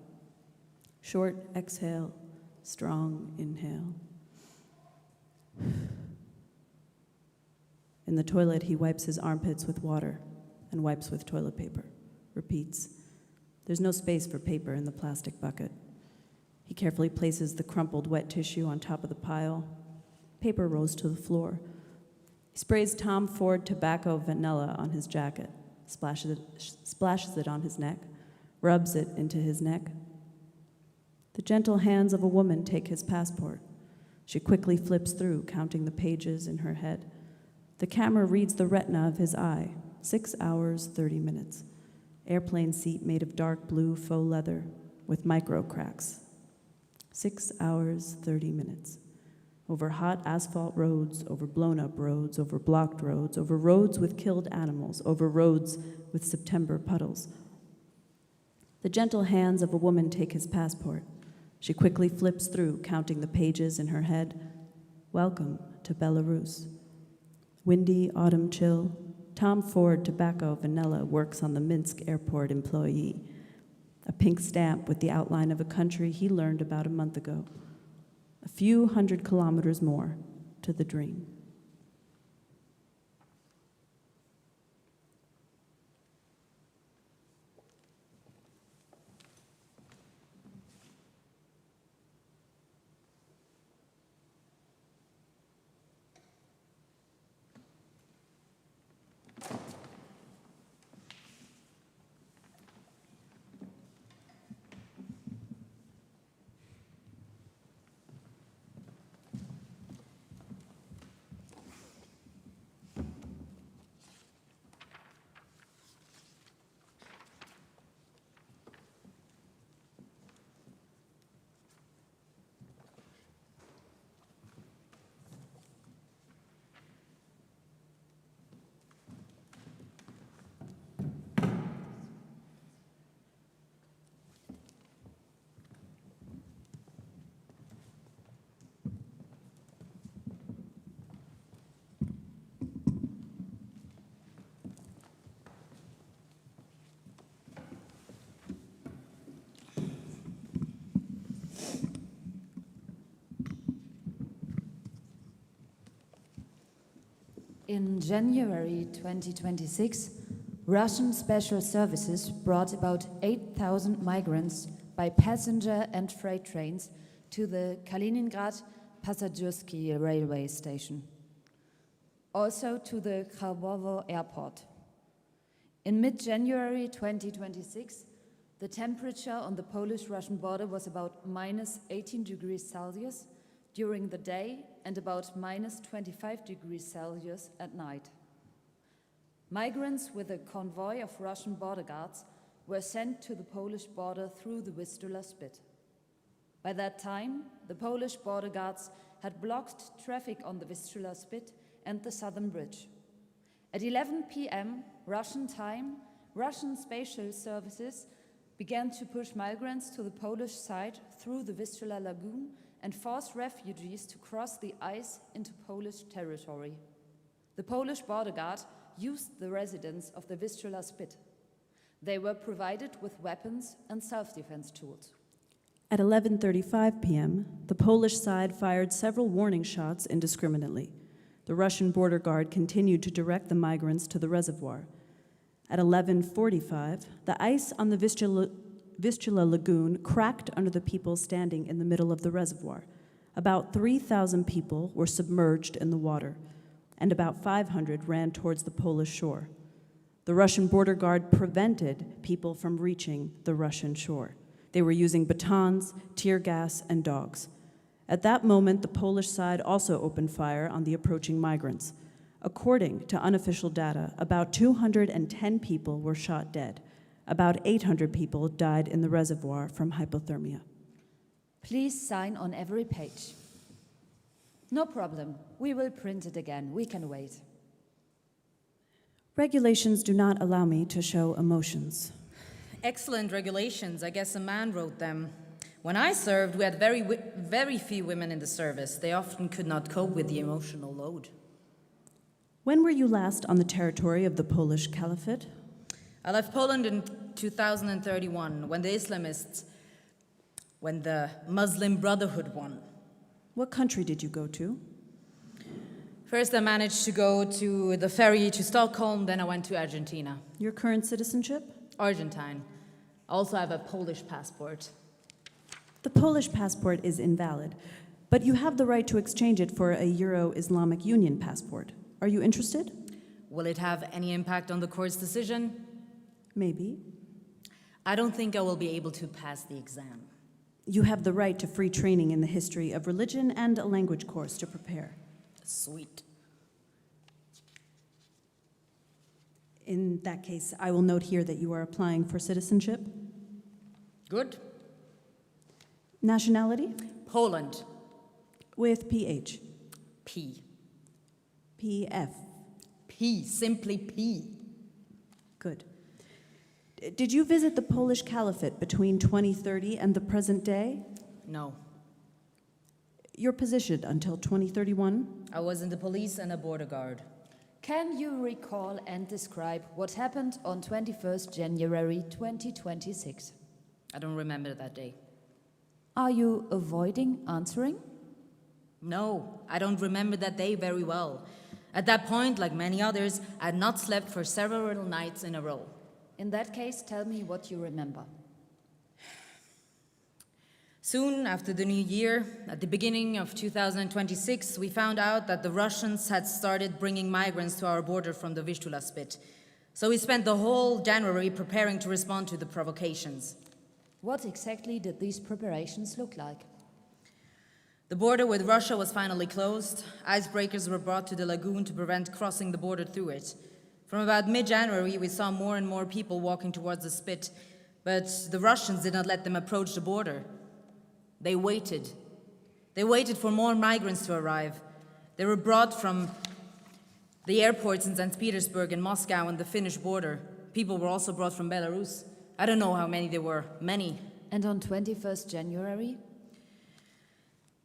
Speaker 3: Short exhale, strong inhale. In the toilet, he wipes his armpits with water and wipes with toilet paper. Repeats. There's no space for paper in the plastic bucket. He carefully places the crumpled wet tissue on top of the pile. Paper rolls to the floor. He sprays Tom Ford tobacco vanilla on his jacket, splashes it on his neck, rubs it into his neck. The gentle hands of a woman take his passport. She quickly flips through, counting the pages in her head. The camera reads the retina of his eye, 6 hours, 30 minutes. Airplane seat made of dark blue faux leather with micro cracks. 6 hours, 30 minutes. Over hot asphalt roads, over blown up roads, over blocked roads, over roads with killed animals, over roads with September puddles. The gentle hands of a woman take his passport. She quickly flips through, counting the pages in her head. Welcome to Belarus. Windy autumn chill. Tom Ford tobacco vanilla works on the Minsk airport employee. A pink stamp with the outline of a country he learned about a month ago. A few 100 kilometers more to the dream.
Speaker 4: In January 2026, Russian special services brought about 8,000 migrants by passenger and freight trains to the Kaliningrad Passagersky railway station, also to the Kharkovo airport. In mid-January 2026, the temperature on the Polish-Russian border was about minus 18 degrees Celsius during the day and about minus 25 degrees Celsius at night. Migrants with a convoy of Russian border guards were sent to the Polish border through the Vistula Spit. By that time, the Polish border guards had blocked traffic on the Vistula Spit and the Southern Bridge. At 11 p.m. Russian time, Russian spatial services began to push migrants to the Polish side through the Vistula Lagoon and forced refugees to cross the ice into Polish territory. The Polish border guard used the residents of the Vistula Spit. They were provided with weapons and self-defense tools.
Speaker 3: At 11:35 p.m., the Polish side fired several warning shots indiscriminately. The Russian border guard continued to direct the migrants to the reservoir. At 11:45, the ice on the Vistula Lagoon cracked under the people standing in the middle of the reservoir. About 3,000 people were submerged in the water, and about 500 ran towards the Polish shore. The Russian border guard prevented people from reaching the Russian shore. They were using batons, tear gas, and dogs. At that moment, the Polish side also opened fire on the approaching migrants. According to unofficial data, about 210 people were shot dead. About 800 people died in the reservoir from hypothermia.
Speaker 4: Please sign on every page. No problem. We will print it again. We can wait.
Speaker 3: Regulations do not allow me to show emotions.
Speaker 2: Excellent regulations. I guess a man wrote them. When I served, we had very few women in the service. They often could not cope with the emotional load.
Speaker 3: When were you last on the territory of the Polish Caliphate?
Speaker 2: I left Poland in 2031 when the Muslim Brotherhood won.
Speaker 3: What country did you go to?
Speaker 2: First, I managed to go to the ferry to Stockholm, then I went to Argentina.
Speaker 3: Your current citizenship?
Speaker 2: Argentine. Also, I have a Polish passport.
Speaker 3: The Polish passport is invalid, but you have the right to exchange it for a Euro-Islamic Union passport. Are you interested?
Speaker 2: Will it have any impact on the court's decision?
Speaker 3: Maybe.
Speaker 2: I don't think I will be able to pass the exam.
Speaker 3: You have the right to free training in the history of religion and a language course to prepare.
Speaker 2: Sweet.
Speaker 3: In that case, I will note here that you are applying for citizenship.
Speaker 2: Good.
Speaker 3: Nationality?
Speaker 2: Poland.
Speaker 3: With PH.
Speaker 2: P.
Speaker 3: PF.
Speaker 2: P. Simply P.
Speaker 3: Good. Did you visit the Polish Caliphate between 2030 and the present day?
Speaker 2: No.
Speaker 3: Your position until 2031?
Speaker 2: I was in the police and a border guard.
Speaker 4: Can you recall and describe what happened on 21st January 2026?
Speaker 2: I don't remember that day.
Speaker 4: Are you avoiding answering?
Speaker 2: No, I don't remember that day very well. At that point, like many others, I had not slept for several nights in a row.
Speaker 4: In that case, tell me what you remember.
Speaker 2: Soon after the new year, at the beginning of 2026, we found out that the Russians had started bringing migrants to our border from the Vistula Spit. So we spent the whole January preparing to respond to the provocations.
Speaker 4: What exactly did these preparations look like?
Speaker 2: The border with Russia was finally closed. Icebreakers were brought to the lagoon to prevent crossing the border through it. From about mid-January, we saw more and more people walking towards the spit, but the Russians did not let them approach the border. They waited. They waited for more migrants to arrive. They were brought from the airports in St. Petersburg and Moscow and the Finnish border. People were also brought from Belarus. I don't know how many there were. Many.
Speaker 4: And on 21st January?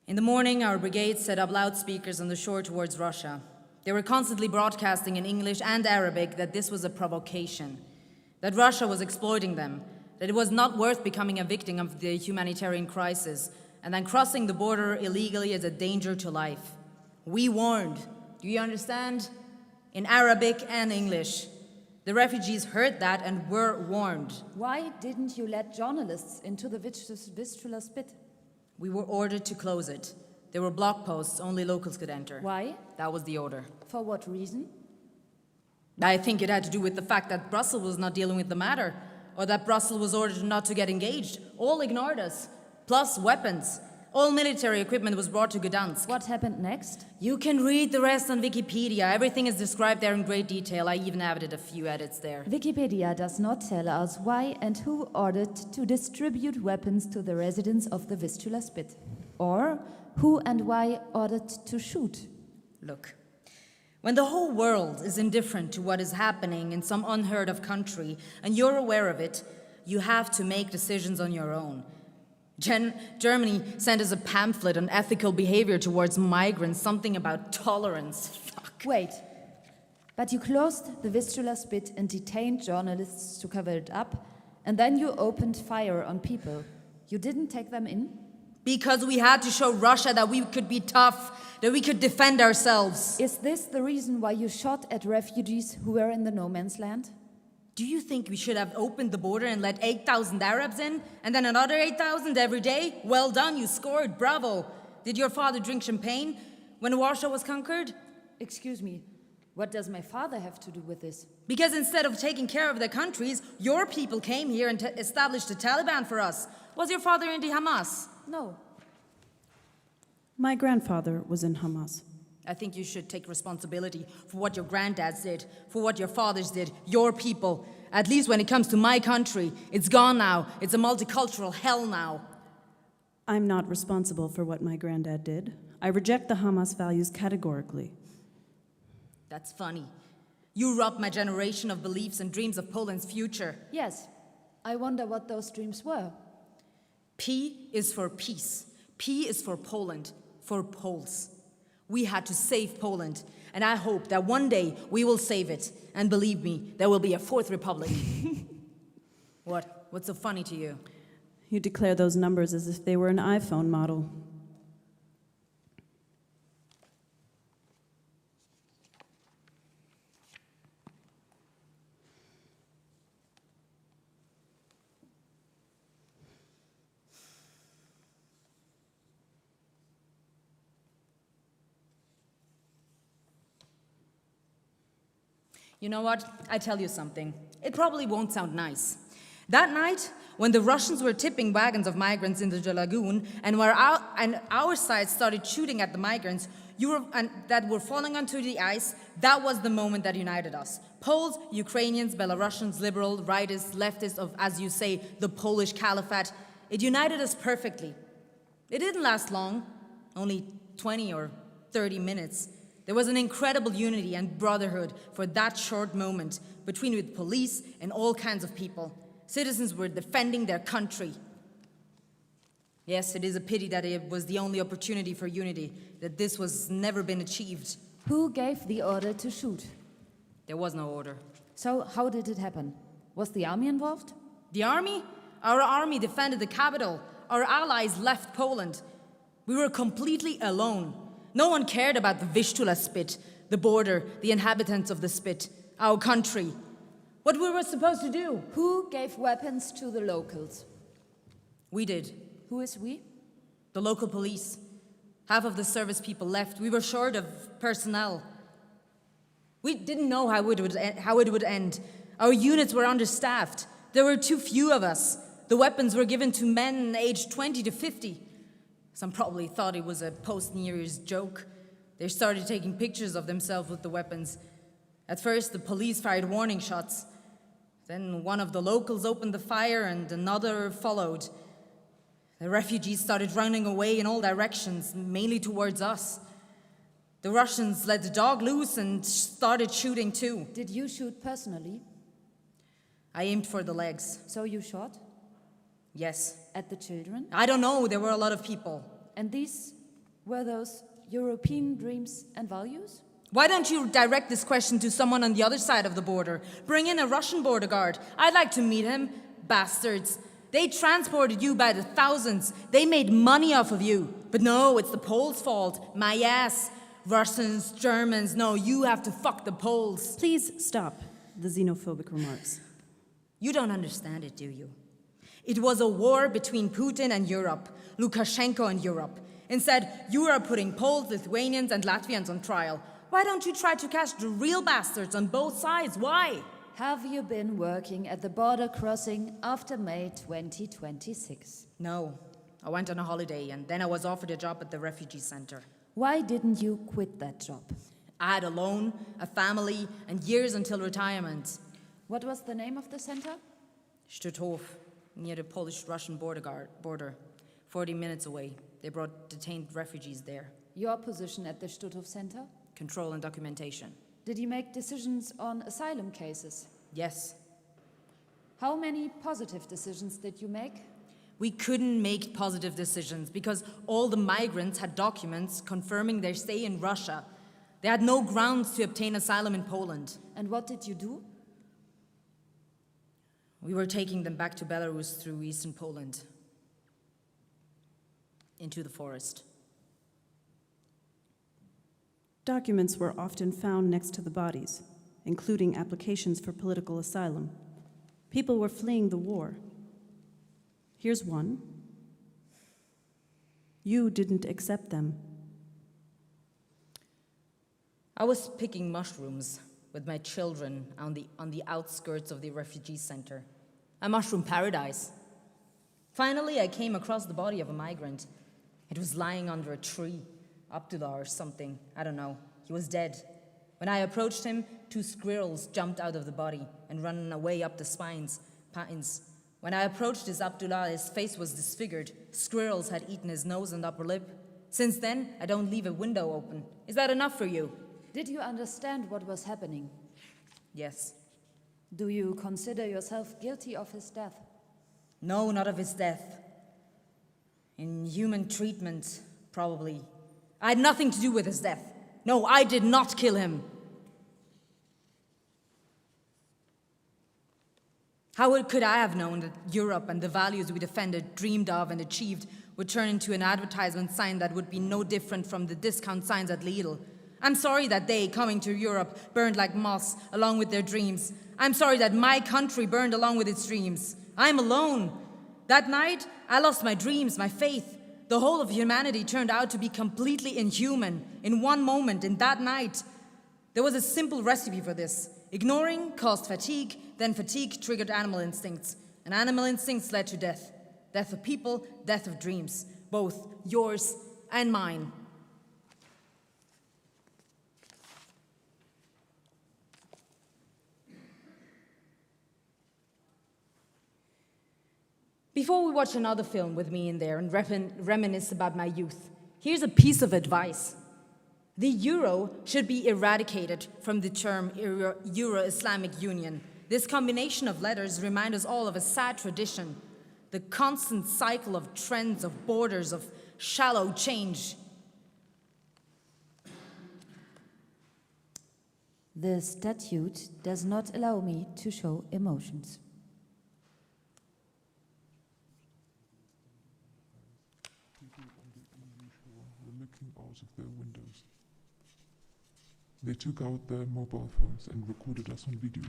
Speaker 2: In the morning, our brigade set up loudspeakers on the shore towards Russia. They were constantly broadcasting in English and Arabic that this was a provocation, that Russia was exploiting them, that it was not worth becoming a victim of the humanitarian crisis, and then crossing the border illegally is a danger to life. We warned. Do you understand? In Arabic and English. The refugees heard that and were warned.
Speaker 4: Why didn't you let journalists into the Vistula Spit?
Speaker 2: We were ordered to close it. There were block posts, only locals could enter.
Speaker 4: Why?
Speaker 2: That was the order.
Speaker 4: For what reason?
Speaker 2: I think it had to do with the fact that Brussels was not dealing with the matter, or that Brussels was ordered not to get engaged. All ignored us, plus weapons. All military equipment was brought to Gdansk.
Speaker 4: What happened next?
Speaker 2: You can read the rest on Wikipedia. Everything is described there in great detail. I even added a few edits there.
Speaker 4: Wikipedia does not tell us why and who ordered to distribute weapons to the residents of the Vistula Spit, or who and why ordered to shoot.
Speaker 2: Look, when the whole world is indifferent to what is happening in some unheard of country, and you're aware of it, you have to make decisions on your own. Germany sent us a pamphlet on ethical behavior towards migrants, something about tolerance. Fuck.
Speaker 4: Wait, but you closed the Vistula Spit and detained journalists to cover it up, and then you opened fire on people. You didn't take them in?
Speaker 2: Because we had to show Russia that we could be tough, that we could defend ourselves.
Speaker 4: Is this the reason why you shot at refugees who were in the no man's land?
Speaker 2: Do you think we should have opened the border and let 8,000 Arabs in, and then another 8,000 every day? Well done, you scored, bravo. Did your father drink champagne when Warsaw was conquered?
Speaker 4: Excuse me, what does my father have to do with this?
Speaker 2: Because instead of taking care of their countries, your people came here and established the Taliban for us. Was your father in the Hamas?
Speaker 4: No.
Speaker 3: My grandfather was in Hamas.
Speaker 2: I think you should take responsibility for what your granddads did, for what your fathers did, your people. At least when it comes to my country, it's gone now. It's a multicultural hell now.
Speaker 3: I'm not responsible for what my granddad did. I reject the Hamas values categorically.
Speaker 2: That's funny. You robbed my generation of beliefs and dreams of Poland's future.
Speaker 4: Yes, I wonder what those dreams were.
Speaker 2: P is for peace. P is for Poland, for Poles. We had to save Poland, and I hope that one day we will save it. And believe me, there will be a fourth republic. What? What's so funny to you?
Speaker 3: You declare those numbers as if they were an iPhone model.
Speaker 2: You know what? I tell you something. It probably won't sound nice. That night, when the Russians were tipping wagons of migrants into the lagoon, and our side started shooting at the migrants that were falling onto the ice, that was the moment that united us. Poles, Ukrainians, Belarusians, liberal, rightists, leftists of, as you say, the Polish caliphate. It united us perfectly. It didn't last long, only 20 or 30 minutes. There was an incredible unity and brotherhood for that short moment between the police and all kinds of people. Citizens were defending their country. Yes, it is a pity that it was the only opportunity for unity, that this was never been achieved.
Speaker 4: Who gave the order to shoot?
Speaker 2: There was no order.
Speaker 4: So how did it happen? Was the army involved?
Speaker 2: The army? Our army defended the capital. Our allies left Poland. We were completely alone. No one cared about the Vistula spit, the border, the inhabitants of the spit, our country. What we were supposed to do?
Speaker 4: Who gave weapons to the locals?
Speaker 2: We did.
Speaker 4: Who is we?
Speaker 2: The local police. Half of the service people left. We were short of personnel. We didn't know how it would end. Our units were understaffed. There were too few of us. The weapons were given to men aged 20 to 50. Some probably thought it was a post-New Year's joke. They started taking pictures of themselves with the weapons. At first, the police fired warning shots. Then one of the locals opened the fire and another followed. The refugees started running away in all directions, mainly towards us. The Russians let the dog loose and started shooting too.
Speaker 4: Did you shoot personally?
Speaker 2: I aimed for the legs.
Speaker 4: So you shot?
Speaker 2: Yes.
Speaker 4: At the children?
Speaker 2: I don't know, there were a lot of people.
Speaker 4: And these were those European dreams and values?
Speaker 2: Why don't you direct this question to someone on the other side of the border? Bring in a Russian border guard. I'd like to meet him. Bastards. They transported you by the thousands. They made money off of you. But no, it's the Poles' fault. My ass. Russians, Germans, no, you have to fuck the Poles.
Speaker 3: Please stop the xenophobic remarks.
Speaker 2: You don't understand it, do you? It was a war between Putin and Europe, Lukashenko and Europe. Instead, you are putting Poles, Lithuanians, and Latvians on trial. Why don't you try to catch the real bastards on both sides? Why?
Speaker 4: Have you been working at the border crossing after May 2026?
Speaker 2: No. I went on a holiday, and then I was offered a job at the refugee center.
Speaker 4: Why didn't you quit that job?
Speaker 2: I had a loan, a family, and years until retirement.
Speaker 4: What was the name of the center?
Speaker 2: Stutthof, near the Polish-Russian border, 40 minutes away. They brought detained refugees there.
Speaker 4: Your position at the Stutthof Center?
Speaker 2: Control and documentation.
Speaker 4: Did you make decisions on asylum cases?
Speaker 2: Yes.
Speaker 4: How many positive decisions did you make?
Speaker 2: We couldn't make positive decisions because all the migrants had documents confirming their stay in Russia. They had no grounds to obtain asylum in Poland.
Speaker 4: And what did you do?
Speaker 2: We were taking them back to Belarus through eastern Poland, into the forest.
Speaker 3: Documents were often found next to the bodies, including applications for political asylum. People were fleeing the war. Here's one. You didn't accept them.
Speaker 2: I was picking mushrooms with my children on the outskirts of the refugee center. A mushroom paradise. Finally, I came across the body of a migrant. It was lying under a tree, Abdo or something, I don't know. He was dead. When I approached him, 2 squirrels jumped out of the body and ran away up the pines. When I approached this Abdullah, his face was disfigured. Squirrels had eaten his nose and upper lip. Since then, I don't leave a window open. Is that enough for you?
Speaker 4: Did you understand what was happening?
Speaker 2: Yes.
Speaker 4: Do you consider yourself guilty of his death?
Speaker 2: No, not of his death. Inhuman treatment, probably. I had nothing to do with his death. No, I did not kill him. How could I have known that Europe and the values we defended, dreamed of, and achieved would turn into an advertisement sign that would be no different from the discount signs at Lidl? I'm sorry that they, coming to Europe, burned like moths along with their dreams. I'm sorry that my country burned along with its dreams. I'm alone. That night, I lost my dreams, my faith. The whole of humanity turned out to be completely inhuman in one moment, in that night. There was a simple recipe for this. Ignoring caused fatigue, then fatigue triggered animal instincts. And animal instincts led to death. Death of people, death of dreams. Both yours and mine. Before we watch another film with me in there and reminisce about my youth, here's a piece of advice. The euro should be eradicated from the term Euro-Islamic Union. This combination of letters reminds us all of a sad tradition, the constant cycle of trends, of borders, of shallow change.
Speaker 4: The statute does not allow me to show emotions.
Speaker 5: Of their windows. They took out their mobile phones and recorded us on video.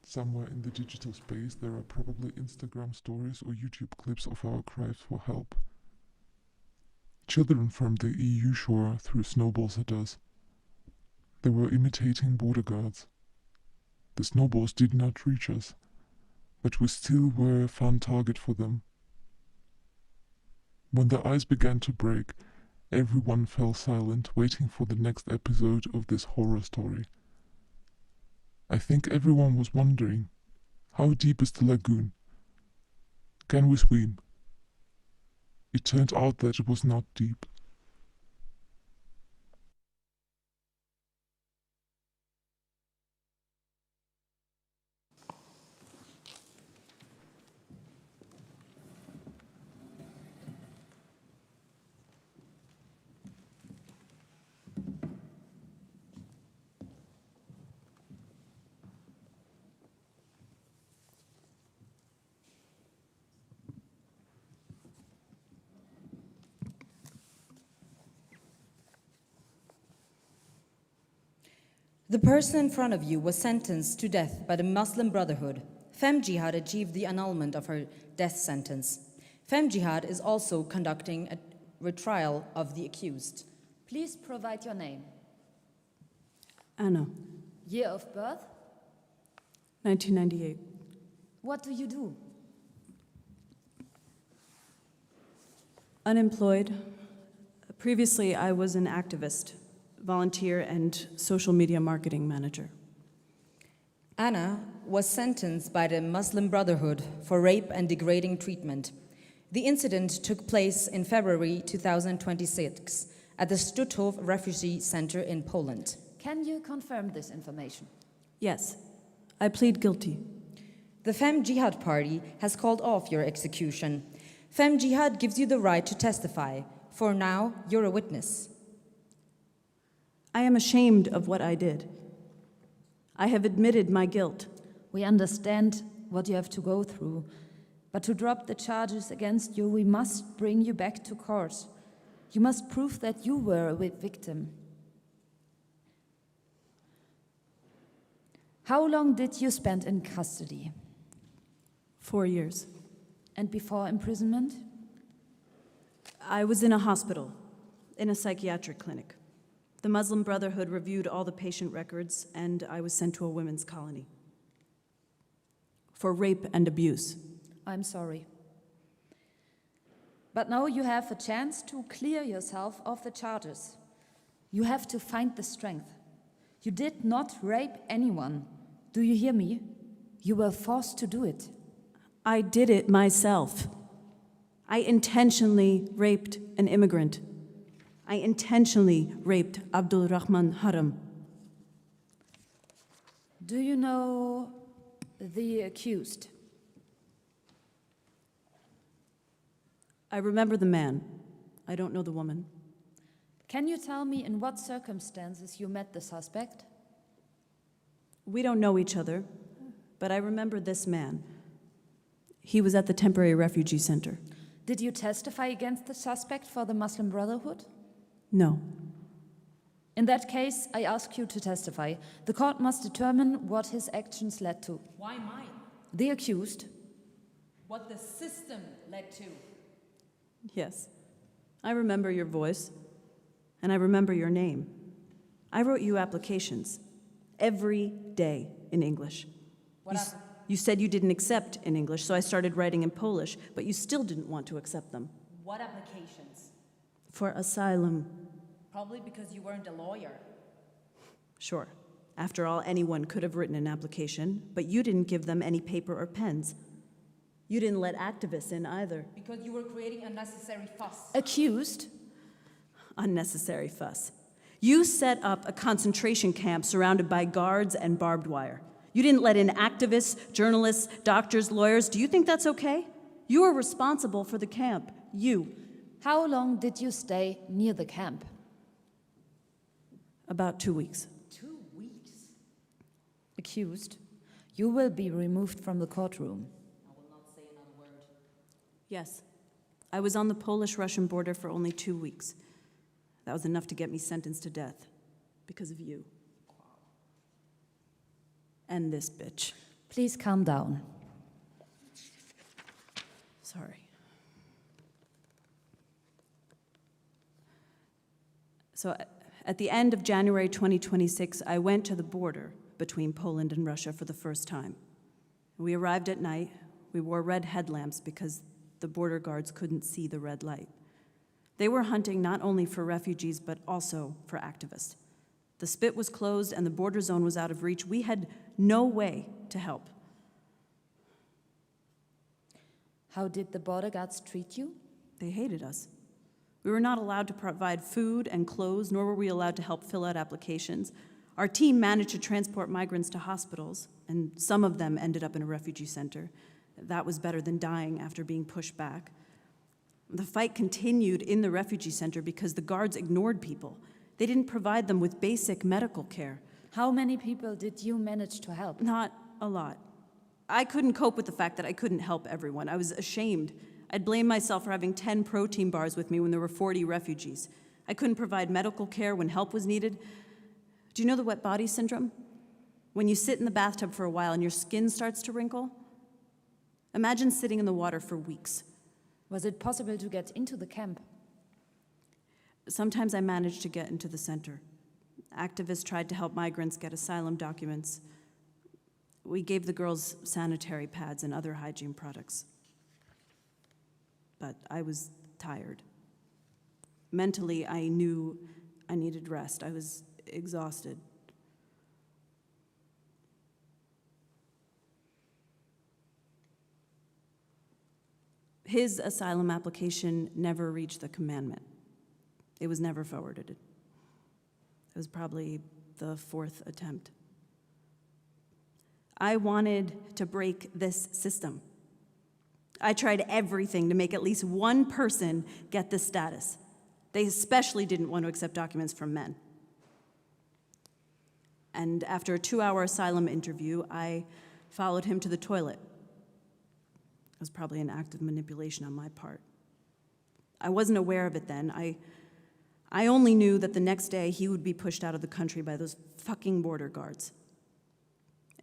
Speaker 5: Somewhere in the digital space there are probably Instagram stories or YouTube clips of our cries for help. Children from the EU shore threw snowballs at us. They were imitating border guards. The snowballs did not reach us, but we still were a fun target for them. When the ice began to break, everyone fell silent, waiting for the next episode of this horror story. I think everyone was wondering, how deep is the lagoon? Can we swim? It turned out that it was not deep.
Speaker 2: The person in front of you was sentenced to death by the Muslim Brotherhood. Femme Jihad achieved the annulment of her death sentence. Femme Jihad is also conducting a retrial of the accused.
Speaker 4: Please provide your name.
Speaker 3: Anna,
Speaker 4: Year of birth?
Speaker 3: 1998.
Speaker 4: What do you do?
Speaker 3: Unemployed. Previously, I was an activist, volunteer, and social media marketing manager.
Speaker 2: Anna was sentenced by the Muslim Brotherhood for rape and degrading treatment. The incident took place in February 2026 at the Stutthof Refugee Center in Poland.
Speaker 4: Can you confirm this information?
Speaker 3: Yes, I plead guilty.
Speaker 2: The Femme Jihad party has called off your execution. Femme Jihad gives you the right to testify. For now, you're a witness.
Speaker 3: I am ashamed of what I did. I have admitted my guilt.
Speaker 4: We understand what you have to go through, but to drop the charges against you, we must bring you back to court. You must prove that you were a victim. How long did you spend in custody?
Speaker 3: 4 years.
Speaker 4: And before imprisonment?
Speaker 3: I was in a hospital, in a psychiatric clinic. The Muslim Brotherhood reviewed all the patient records, and I was sent to a women's colony for rape and abuse.
Speaker 4: I'm sorry. But now you have a chance to clear yourself of the charges. You have to find the strength. You did not rape anyone. Do you hear me? You were forced to do it.
Speaker 3: I did it myself. I intentionally raped an immigrant. I intentionally raped Abdul Rahman Haram.
Speaker 4: Do you know the accused?
Speaker 3: I remember the man. I don't know the woman.
Speaker 4: Can you tell me in what circumstances you met the suspect?
Speaker 3: We don't know each other, but I remember this man. He was at the temporary refugee center.
Speaker 4: Did you testify against the suspect for the Muslim Brotherhood?
Speaker 3: No.
Speaker 4: In that case, I ask you to testify. The court must determine what his actions led to.
Speaker 2: Why mine?
Speaker 4: The accused.
Speaker 2: What the system led to.
Speaker 3: Yes. I remember your voice, and I remember your name. I wrote you applications every day in English. You said you didn't accept in English, so I started writing in Polish, but you still didn't want to accept them.
Speaker 2: What applications?
Speaker 3: For asylum.
Speaker 2: Probably because you weren't a lawyer.
Speaker 3: Sure. After all, anyone could have written an application, but you didn't give them any paper or pens. You didn't let activists in either.
Speaker 2: Because you were creating unnecessary fuss.
Speaker 4: Accused?
Speaker 3: Unnecessary fuss. You set up a concentration camp surrounded by guards and barbed wire. You didn't let in activists, journalists, doctors, lawyers. Do you think that's okay? You are responsible for the camp. You.
Speaker 4: How long did you stay near the camp?
Speaker 3: About 2 weeks.
Speaker 2: 2 weeks?
Speaker 4: Accused, you will be removed from the courtroom.
Speaker 2: I will not say another word.
Speaker 3: Yes. I was on the Polish-Russian border for only 2 weeks. That was enough to get me sentenced to death. Because of you. And this bitch.
Speaker 4: Please calm down.
Speaker 3: Sorry. So at the end of January 2026, I went to the border between Poland and Russia for the first time. We arrived at night. We wore red headlamps because the border guards couldn't see the red light. They were hunting not only for refugees, but also for activists. The spit was closed and the border zone was out of reach. We had no way to help.
Speaker 4: How did the border guards treat you?
Speaker 3: They hated us. We were not allowed to provide food and clothes, nor were we allowed to help fill out applications. Our team managed to transport migrants to hospitals, and some of them ended up in a refugee center. That was better than dying after being pushed back. The fight continued in the refugee center because the guards ignored people. They didn't provide them with basic medical care.
Speaker 4: How many people did you manage to help?
Speaker 3: Not a lot. I couldn't cope with the fact that I couldn't help everyone. I was ashamed. I'd blame myself for having 10 protein bars with me when there were 40 refugees. I couldn't provide medical care when help was needed. Do you know the wet body syndrome? When you sit in the bathtub for a while and your skin starts to wrinkle? Imagine sitting in the water for weeks.
Speaker 4: Was it possible to get into the camp?
Speaker 3: Sometimes I managed to get into the center. Activists tried to help migrants get asylum documents. We gave the girls sanitary pads and other hygiene products. But I was tired. Mentally, I knew I needed rest. I was exhausted. His asylum application never reached the commandment. It was never forwarded. It was probably the 4th attempt. I wanted to break this system. I tried everything to make at least one person get this status. They especially didn't want to accept documents from men. And after a 2-hour asylum interview, I followed him to the toilet. It was probably an act of manipulation on my part. I wasn't aware of it then. I only knew that the next day he would be pushed out of the country by those fucking border guards.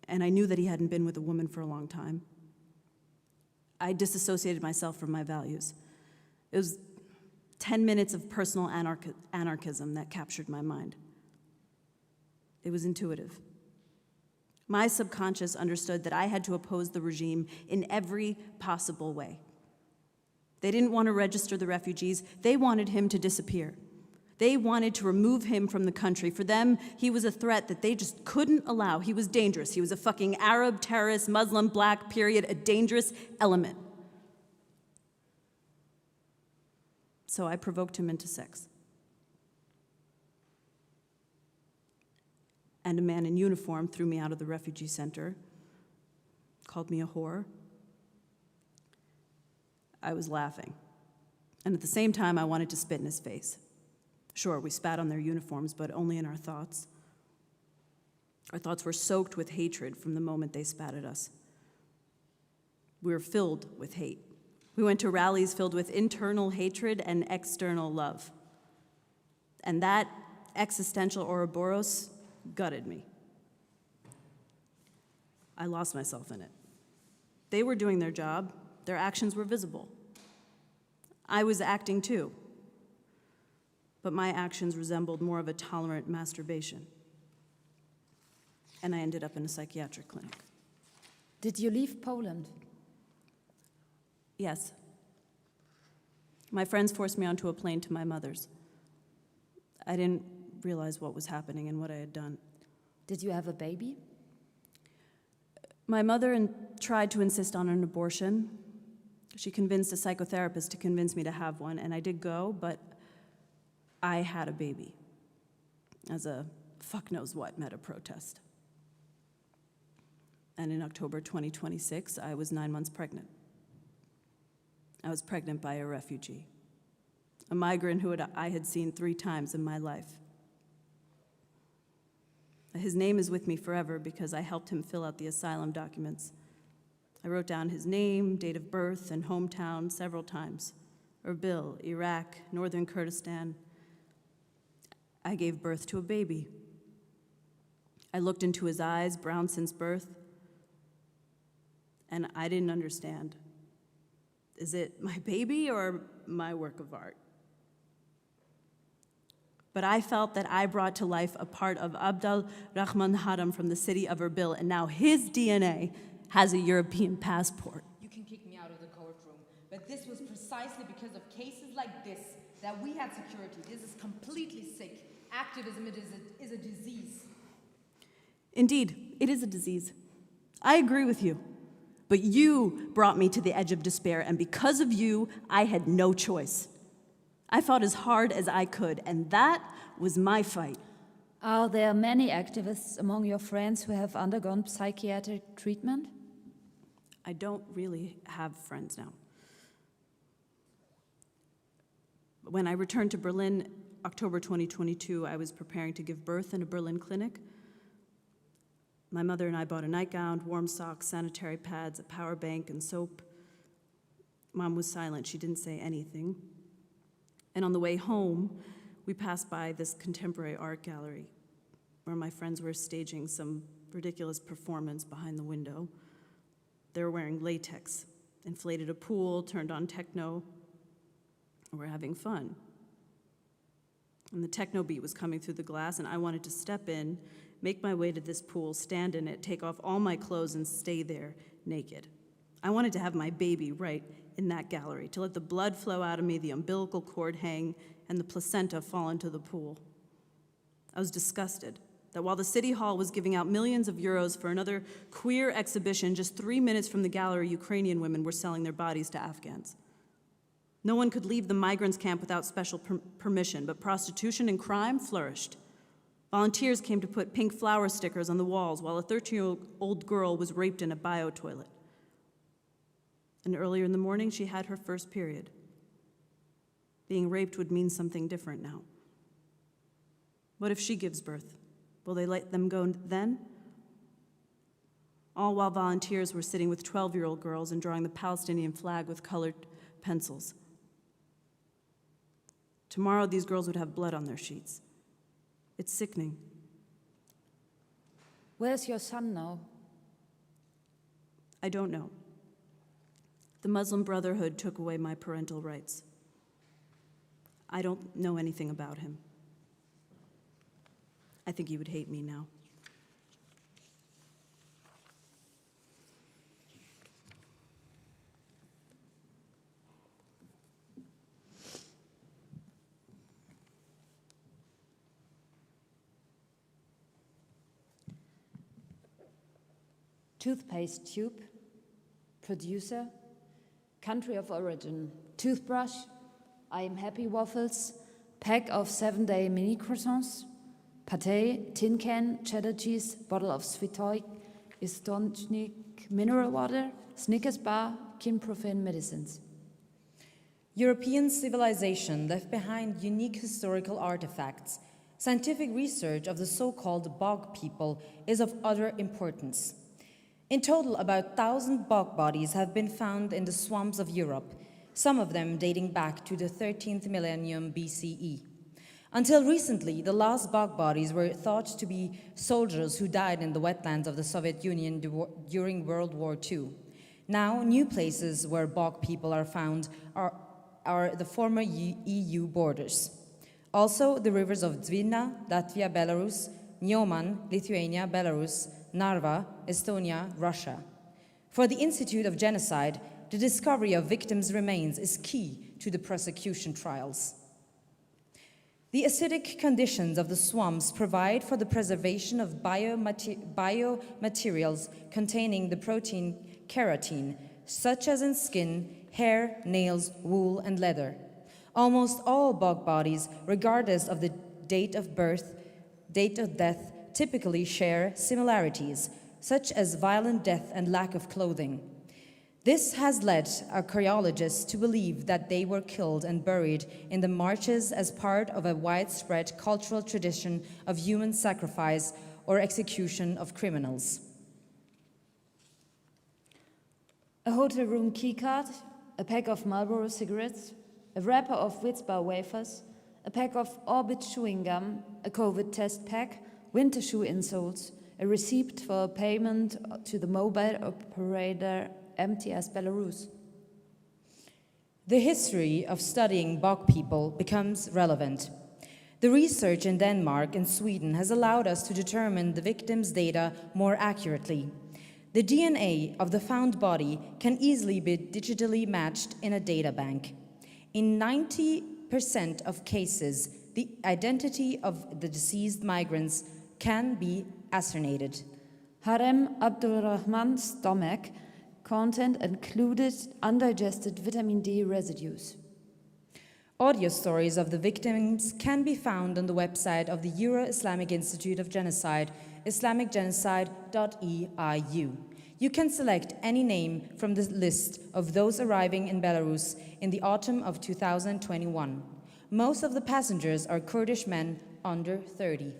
Speaker 3: and I knew that he hadn't been with a woman for a long time. I disassociated myself from my values. It was 10 minutes of personal anarchism that captured my mind. It was intuitive. My subconscious understood that I had to oppose the regime in every possible way. They didn't want to register the refugees. They wanted him to disappear. They wanted to remove him from the country. For them, he was a threat that they just couldn't allow. He was dangerous. He was a fucking Arab, terrorist, Muslim, black, period, a dangerous element. So I provoked him into sex. And a man in uniform threw me out of the refugee center, called me a whore. I was laughing. And at the same time, I wanted to spit in his face. Sure, we spat on their uniforms, but only in our thoughts. Our thoughts were soaked with hatred from the moment they spat at us. We were filled with hate. We went to rallies filled with internal hatred and external love. And that existential Ouroboros gutted me. I lost myself in it. They were doing their job. Their actions were visible. I was acting too. But my actions resembled more of a tolerant masturbation. And I ended up in a psychiatric clinic.
Speaker 4: Did you leave Poland?
Speaker 3: Yes. My friends forced me onto a plane to my mother's. I didn't realize what was happening and what I had done.
Speaker 4: Did you have a baby?
Speaker 3: My mother tried to insist on an abortion. She convinced a psychotherapist to convince me to have one, and I did go, but I had a baby as a fuck knows what meta protest. And in October 2026, I was 9 months pregnant. I was pregnant by a refugee, a migrant who I had seen 3 times in my life. His name is with me forever because I helped him fill out the asylum documents. I wrote down his name, date of birth, and hometown several times. Erbil, Iraq, northern Kurdistan. I gave birth to a baby. I looked into his eyes, brown since birth, and I didn't understand. Is it my baby or my work of art? But I felt that I brought to life a part of Abdul Rahman Haram from the city of Erbil, and now his DNA has a European passport.
Speaker 2: You can kick me out of the courtroom, but this was precisely because of cases like this that we had security. This is completely sick. Activism is a disease.
Speaker 3: Indeed, it is a disease. I agree with you. But you brought me to the edge of despair, and because of you, I had no choice. I fought as hard as I could, and that was my fight.
Speaker 4: Are there many activists among your friends who have undergone psychiatric treatment?
Speaker 3: I don't really have friends now. When I returned to Berlin, October 2022, I was preparing to give birth in a Berlin clinic. My mother and I bought a nightgown, warm socks, sanitary pads, a power bank, and soap. Mom was silent. She didn't say anything. And on the way home, we passed by this contemporary art gallery where my friends were staging some ridiculous performance behind the window. They were wearing latex, inflated a pool, turned on techno, and were having fun. And the techno beat was coming through the glass, and I wanted to step in, make my way to this pool, stand in it, take off all my clothes, and stay there naked. I wanted to have my baby right in that gallery, to let the blood flow out of me, the umbilical cord hang, and the placenta fall into the pool. I was disgusted that while the city hall was giving out millions of euros for another queer exhibition, just 3 minutes from the gallery, Ukrainian women were selling their bodies to Afghans. No one could leave the migrants' camp without special permission, but prostitution and crime flourished. Volunteers came to put pink flower stickers on the walls while a 13-year-old girl was raped in a bio-toilet. And earlier in the morning, she had her first period. Being raped would mean something different now. What if she gives birth? Will they let them go then? All while volunteers were sitting with 12-year-old girls and drawing the Palestinian flag with colored pencils. Tomorrow, these girls would have blood on their sheets. It's sickening.
Speaker 4: Where's your son now?
Speaker 3: I don't know. The Muslim Brotherhood took away my parental rights. I don't know anything about him. I think he would hate me now.
Speaker 4: Toothpaste tube, producer, country of origin, toothbrush, I am happy waffles, pack of 7-day mini croissants, pate, tin can, cheddar cheese, bottle of Svitoik, Istonchnik mineral water, Snickers bar, Kinprofen medicines.
Speaker 2: European civilization left behind unique historical artifacts. Scientific research of the so-called bog people is of utter importance. In total, about 1,000 bog bodies have been found in the swamps of Europe, some of them dating back to the 13th millennium BCE. Until recently, the last bog bodies were thought to be soldiers who died in the wetlands of the Soviet Union during World War II. Now, new places where bog people are found are the former EU borders. Also, the rivers of Dvina, Latvia, Belarus, Nyoman, Lithuania, Belarus, Narva, Estonia, Russia. For the Institute of Genocide, the discovery of victims' remains is key to the prosecution trials. The acidic conditions of the swamps provide for the preservation of biomaterials containing the protein keratin, such as in skin, hair, nails, wool, and leather. Almost all bog bodies, regardless of the date of birth, date of death, typically share similarities, such as violent death and lack of clothing. This has led archaeologists to believe that they were killed and buried in the marshes as part of a widespread cultural tradition of human sacrifice or execution of criminals.
Speaker 4: A hotel room keycard, a pack of Marlboro cigarettes, a wrapper of Witzbar wafers, a pack of Orbit chewing gum, a COVID test pack, winter shoe insoles, a receipt for payment to the mobile operator MTS Belarus.
Speaker 2: The history of studying bog people becomes relevant. The research in Denmark and Sweden has allowed us to determine the victims' data more accurately. The DNA of the found body can easily be digitally matched in a data bank. In 90% of cases, the identity of the deceased migrants can be ascertained.
Speaker 4: Harem Abdulrahman's stomach content included undigested vitamin D residues.
Speaker 2: Audio stories of the victims can be found on the website of the Euro-Islamic Institute of Genocide, islamicgenocide.eu. You can select any name from the list of those arriving in Belarus in the autumn of 2021. Most of the passengers are Kurdish men under 30.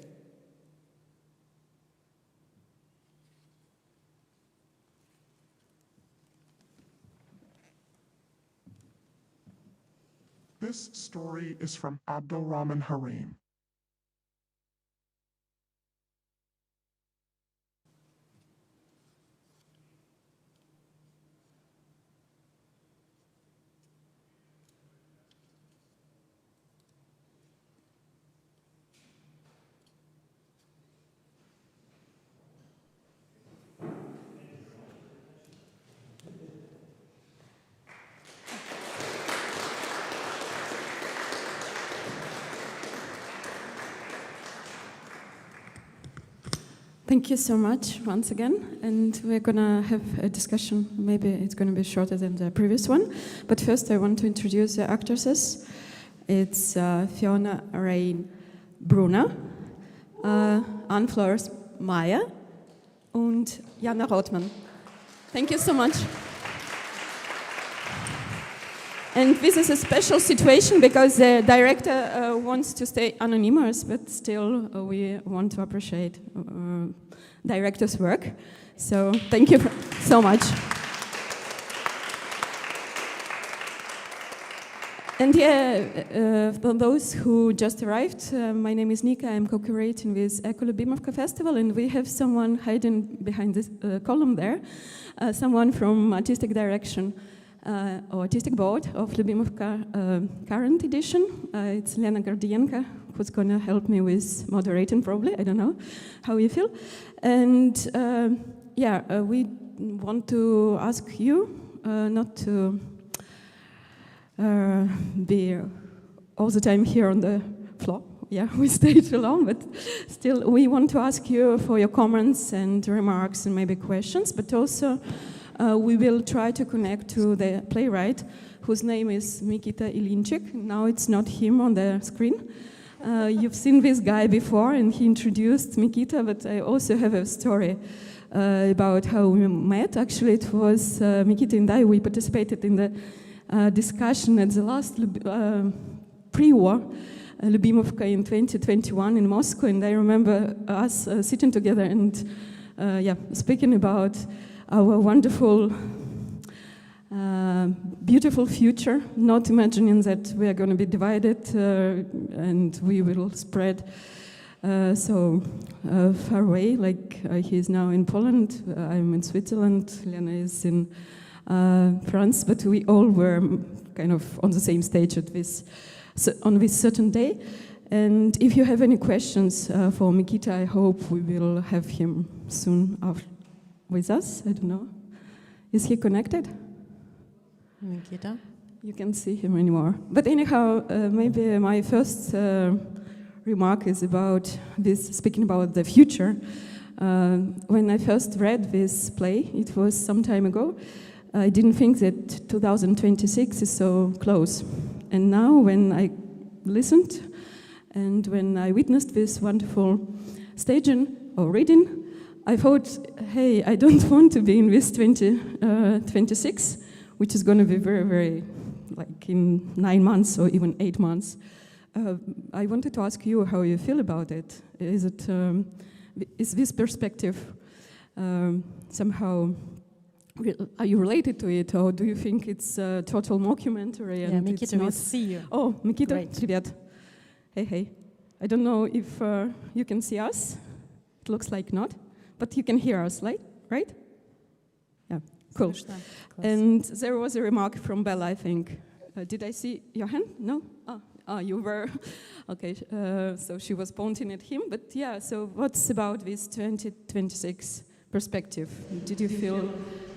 Speaker 6: This story is from Abdurrahman Harim.
Speaker 7: Thank you so much once again, and we're gonna have a discussion. Maybe it's gonna be shorter than the previous one, but first I want to introduce the actresses. It's Fiona Rain Brunner, Anne Flores Meyer, und Jana Rothman. Thank you so much. And this is a special situation because the director wants to stay anonymous, but still we want to appreciate director's work. So thank you so much. And for those who just arrived, my name is Nika. I'm co-curating with Любимовке Festival, and we have someone hiding behind this column there, someone from artistic direction or artistic board of Любимовке current edition. It's Lena Gordienko, who's going to help me with moderating probably. I don't know how you feel. And we want to ask you not to be all the time here on the floor. Yeah, we stayed too long, but still we want to ask you for your comments and remarks and maybe questions, but also we will try to connect to the playwright whose name is Mikita Ильинчик. Now it's not him on the screen. You've seen this guy before and he introduced Mikita, but I also have a story about how we met. Actually, it was Mikita and I, we participated in the discussion at the last pre-war Любимовка in 2021 in Moscow, and I remember us sitting together and speaking about our wonderful, beautiful future, not imagining that we are going to be divided and we will spread so far away, like he is now in Poland, I'm in Switzerland, Lena is in France, but we all were kind of on the same stage on this certain day. And if you have any questions for Mikita, I hope we will have him soon with us. I don't know. Is he connected?
Speaker 8: Mикита.
Speaker 7: You can't see him anymore. But anyhow, maybe my first remark is about this, speaking about the future. When I first read this play, it was some time ago, I didn't think that 2026 is so close. And now when I listened and when I witnessed this wonderful staging or reading, I thought, hey, I don't want to be in this 2026, which is going to be very, very, like in 9 months or even 8 months. I wanted to ask you how you feel about it. Is this perspective somehow, are you related to it, or do you think it's a total mockumentary?
Speaker 8: Yeah,
Speaker 7: And
Speaker 8: Mикита,
Speaker 7: it's
Speaker 8: we
Speaker 7: not...
Speaker 8: see you.
Speaker 7: Oh, Mикита,
Speaker 8: Great.
Speaker 7: привет. Hey. I don't know if you can see us. It looks like not, but you can hear us, right? Yeah, cool. And there was a remark from Bella, I think. Did I see your hand? No? You were. Okay, so she was pointing at him. But yeah, so what's about this 2026 perspective? Did you feel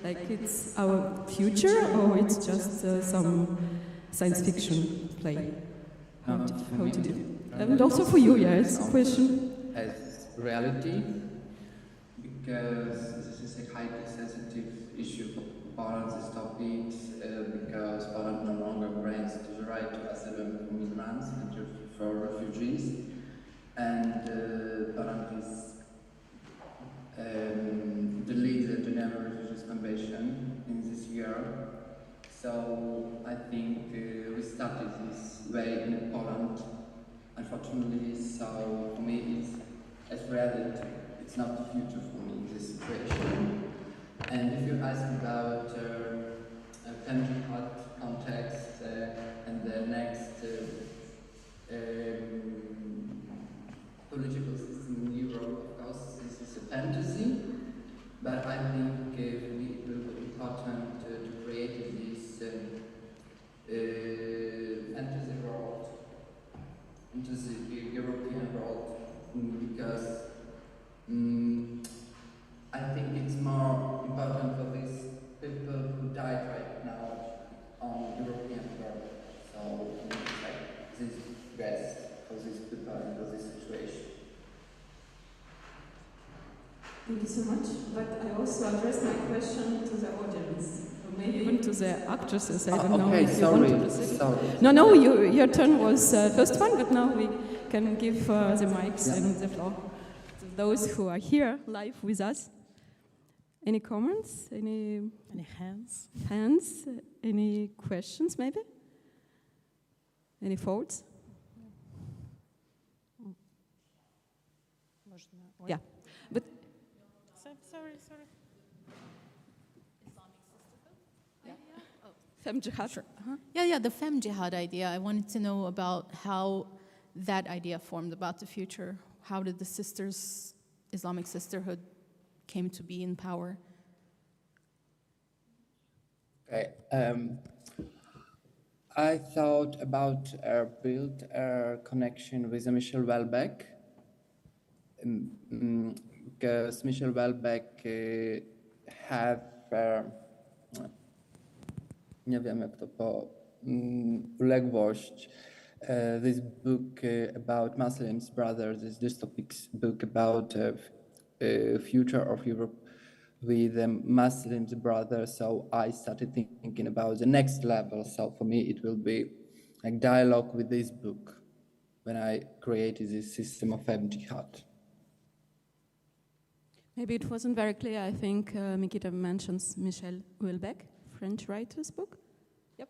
Speaker 7: like it's our future, or it's just some science fiction play? How did you? And also for you, yeah, it's a question.
Speaker 9: As reality, because this is a highly sensitive issue for Poland, these topics, because Poland no longer grants the right to asylum for migrants and for refugees, and Poland is deleted the Geneva Refugees Convention in this year. So I think we started this way in Poland, unfortunately. So for me, it's as reality. It's not the future for me in this situation. And if you ask about Pentecost context and the next political system in Europe, of course, this is a fantasy. But I think it will be important to create this fantasy world into the European world, because I think it's more important for these people who died right now on European world. So it's like this best for these people and for this situation.
Speaker 7: Thank you so much. But I also addressed my question to the audience, or maybe even to the actresses. I don't know
Speaker 9: Okay,
Speaker 7: if you want to proceed.
Speaker 9: sorry.
Speaker 7: No, your turn was first one, but now we can give the mics and the floor to those who are here live with us. Any comments? Any
Speaker 8: hands?
Speaker 7: Hands? Any questions, maybe? Any thoughts? Yeah, but
Speaker 8: Sorry.
Speaker 7: femme jihad.
Speaker 10: Sure. Yeah, the femme jihad idea. I wanted to know about how that idea formed about the future. How did the sisters, Islamic sisterhood, came to be in power?
Speaker 9: Okay. I thought about build a connection with Michel Houellebecq, because Michel Houellebecq have nie wiem jak to uległość. This book about Muslims brothers, this dystopic book about future of Europe with the Muslims brothers. So I started thinking about the next level. So for me, it will be like dialogue with this book when I created this system of femme jihad.
Speaker 7: Maybe it wasn't very clear. I think Mikita mentions Michel Houellebecq, French writer's book. Yep.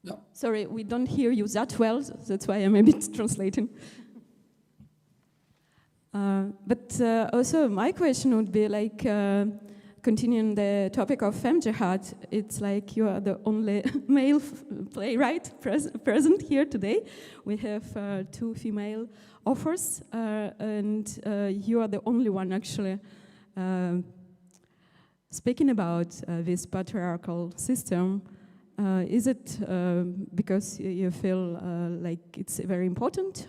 Speaker 9: No.
Speaker 7: Sorry, we don't hear you that well. That's why I'm a bit translating. But also my question would be like, continuing the topic of femme jihad, it's like you are the only male playwright present here today. We have 2 female authors, and you are the only one actually speaking about this patriarchal system. Is it because you feel like it's very important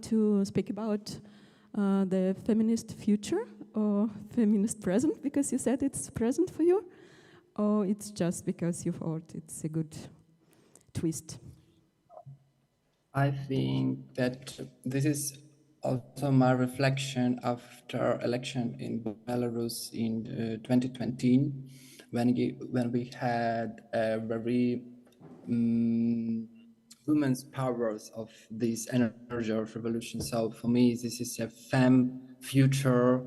Speaker 7: to speak about the feminist future or feminist present because you said it's present for you? Or it's just because you thought it's a good twist?
Speaker 9: I think that this is also my reflection after election in Belarus in 2020, when we had a very women's powers of this energy of revolution. So for me, this is a femme future.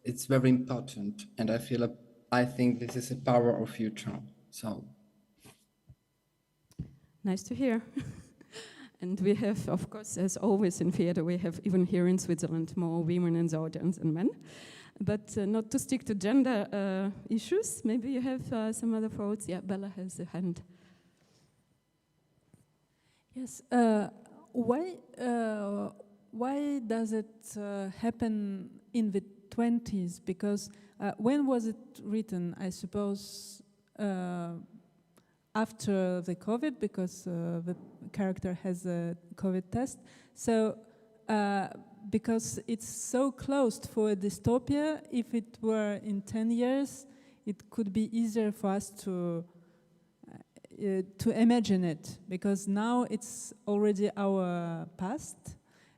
Speaker 9: It's very important, and I think this is a power of future. So
Speaker 7: nice to hear. And we have, of course, as always in theater, we have even here in Switzerland more women in the audience than men. But not to stick to gender issues, maybe you have some other thoughts. Yeah, Bella has a hand.
Speaker 11: Yes. Why does it happen in the 20s? Because when was it written? I suppose after the COVID, because the character has a COVID test. So because it's so closed for a dystopia, if it were in 10 years, it could be easier for us to imagine it, because now it's already our past,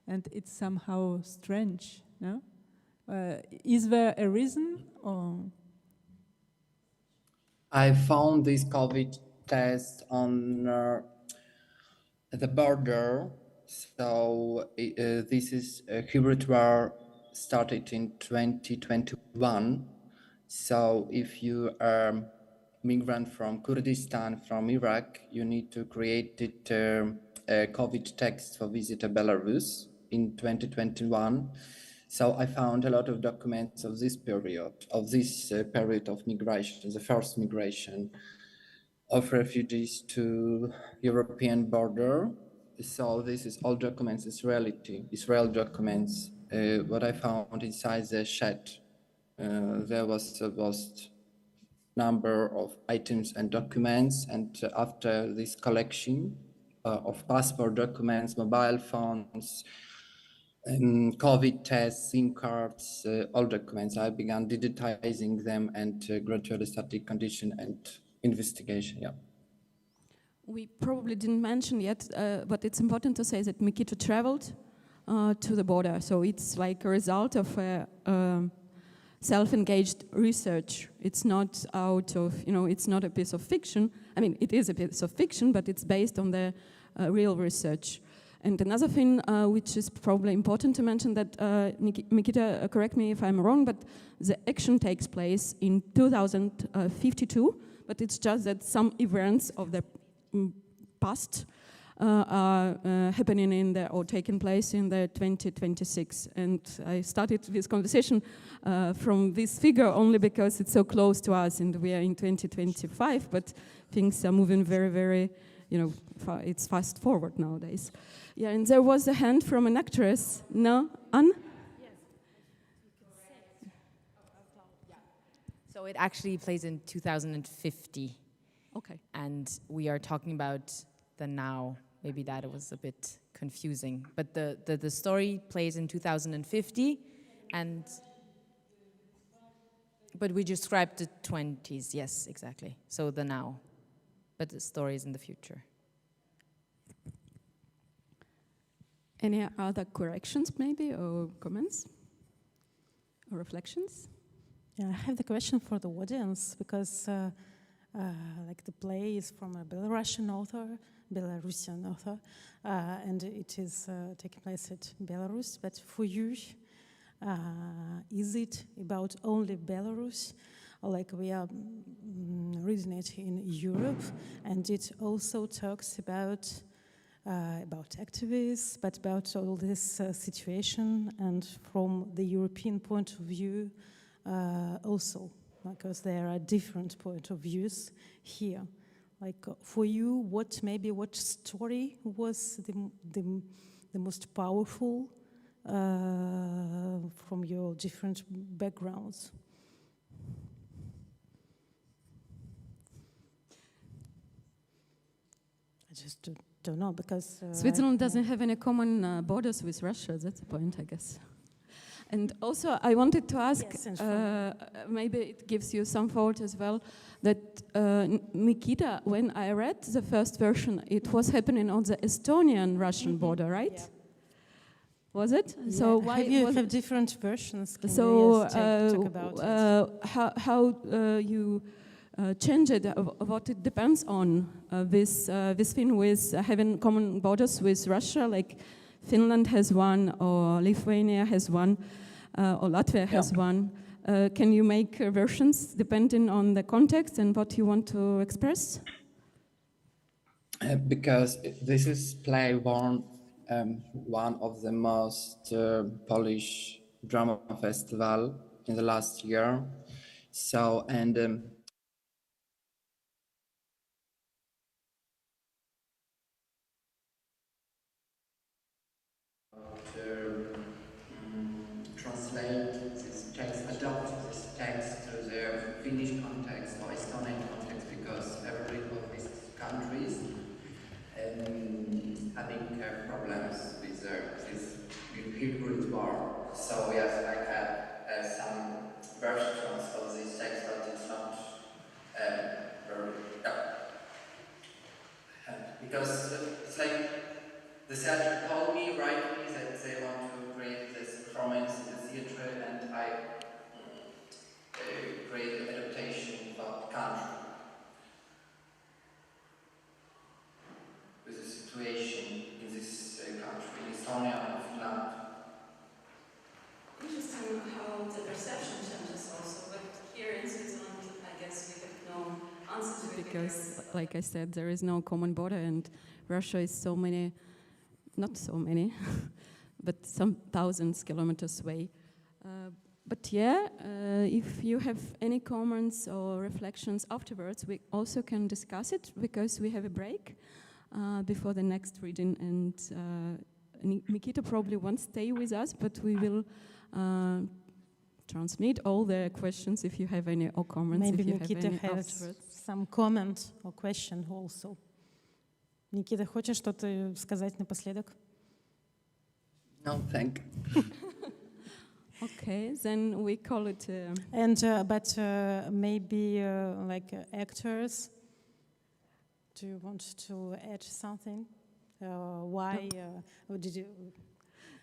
Speaker 11: and it's somehow strange, no? Is there a reason, or?
Speaker 9: I found this COVID test on the border. So this is a hybrid war started in 2021. So if you are migrant from Kurdistan, from Iraq, you need to create a COVID text for visitor Belarus in 2021. So I found a lot of documents of this period of migration, the first migration of refugees to European border. So this is all documents, Israel documents. What I found inside the shed, there was a vast number of items and documents, and after this collection of passport documents, mobile phones, COVID tests, SIM cards, all documents, I began digitizing them and gradually started condition and investigation. Yeah.
Speaker 7: We probably didn't mention yet, but it's important to say that Mikita traveled to the border. So it's like a result of self-engaged research. It's not out of, it's not a piece of fiction. I mean, it is a piece of fiction, but it's based on the real research. And another thing which is probably important to mention that, Mikita, correct me if I'm wrong, but the action takes place in 2052, but it's just that some events of the past are happening in the, or taking place in the 2026. And I started this conversation from this figure only because it's so close to us and we are in 2025, but things are moving very, very, it's fast forward nowadays. Yeah, and there was a hand from an actress. No, Anne?
Speaker 12: So it actually plays in 2050.
Speaker 7: Okay.
Speaker 12: And we are talking about the now. Maybe that was a bit confusing. But the story plays in 2050, but we described the 20s, yes, exactly. So the now. But the story is in the future.
Speaker 7: Any other corrections maybe, or comments, or reflections?
Speaker 8: Yeah, I have the question for the audience because like the play is from a Belarusian author, and it is taking place at Belarus. But for you, is it about only Belarus? Or like we are reading it in Europe, and it also talks about activists, but about all this situation, and from the European point of view also, because there are different point of views here. Like for you, what story was the most powerful from your different backgrounds? I just don't know, because
Speaker 7: Switzerland doesn't have any common borders with Russia. That's the point, I guess. And also, I wanted to ask, maybe it gives you some thought as well, that Mикита, when I read the first version, it was happening on the Estonian-Russian border, right?
Speaker 8: Yeah.
Speaker 7: Was it?
Speaker 8: Yeah.
Speaker 7: So why
Speaker 8: you have different versions? Can
Speaker 7: so
Speaker 8: talk about it?
Speaker 7: how you change it? What it depends on this thing with having common borders with Russia, like Finland has one, or Lithuania has one, or Latvia has one. Can you make versions depending on the context and what you want to express?
Speaker 9: Because this is play one of the most Polish drama festival in the last year. So translate this text, adapt this text to the Finnish context or Estonian context, because every of these countries having problems with this hybrid war. So yes, I had some versions of this text, but it's not very, because it's like the theatre told me, write me, that they want to create this romance in the theatre, and I create an adaptation for the country with the situation in this country, in Estonia and Finland.
Speaker 7: Interesting how the perception changes also, but here in Switzerland, I guess we have no answer to it because, like I said, there is no common border, and Russia is so many, not so many, but some thousands kilometers away. But yeah, if you have any comments or reflections afterwards, we also can discuss it, because we have a break before the next reading, and Mикита probably won't stay with us, but we will transmit all the questions if you have any, or comments.
Speaker 8: Maybe
Speaker 7: if you
Speaker 8: Mикита
Speaker 7: have any
Speaker 8: has
Speaker 7: afterwards.
Speaker 8: some comment or question also. Микита, хочешь что-то сказать напоследок?
Speaker 9: No, thank you.
Speaker 7: Okay, then we call it.
Speaker 8: But maybe like actors. Do you want to add something? Why did you?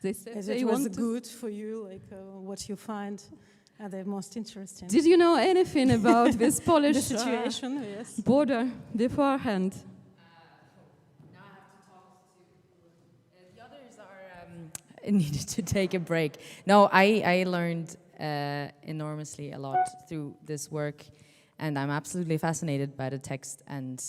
Speaker 7: They said
Speaker 8: as
Speaker 7: they
Speaker 8: it was
Speaker 7: want
Speaker 8: good for you, like what you find the most interesting.
Speaker 7: Did you know anything about this Polish
Speaker 8: the situation? Yes.
Speaker 7: Border beforehand?
Speaker 12: Now I have to talk to the others are needed to take a break. No, I learned enormously a lot through this work, and I'm absolutely fascinated by the text, and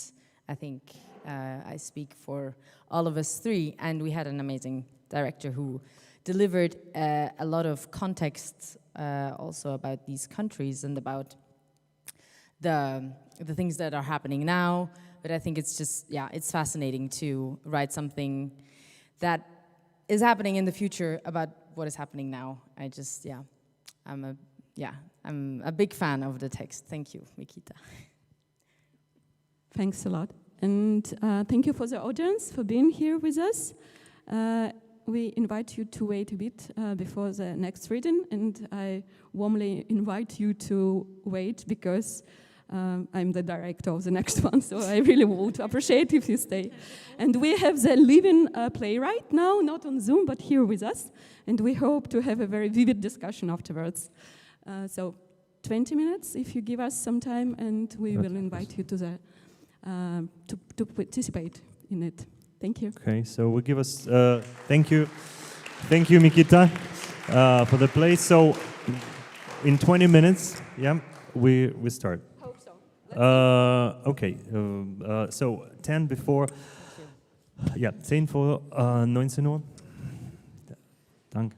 Speaker 12: I think
Speaker 2: I speak for all of us three, and we had an amazing director who delivered a lot of context also about these countries and about the things that are happening now. But I think it's just, yeah, it's fascinating to write something that is happening in the future about what is happening now. I just, yeah, I'm a big fan of the text. Thank you, Mikita.
Speaker 7: Thanks a lot. And thank you for the audience for being here with us. We invite you to wait a bit before the next reading, and I warmly invite you to wait because I'm the director of the next one, so I really would appreciate if you stay. And we have the living playwright now, not on Zoom, but here with us, and we hope to have a very vivid discussion afterwards. So 20 minutes, if you give us some time, and we will invite you to the to participate in it. Thank you.
Speaker 1: Okay, so we'll give us, thank you, Mikita, for the play. So in 20 minutes, yeah, we start.
Speaker 7: Hope so.
Speaker 1: Okay, so 10 before, ja, 10 vor 19 Uhr. Danke.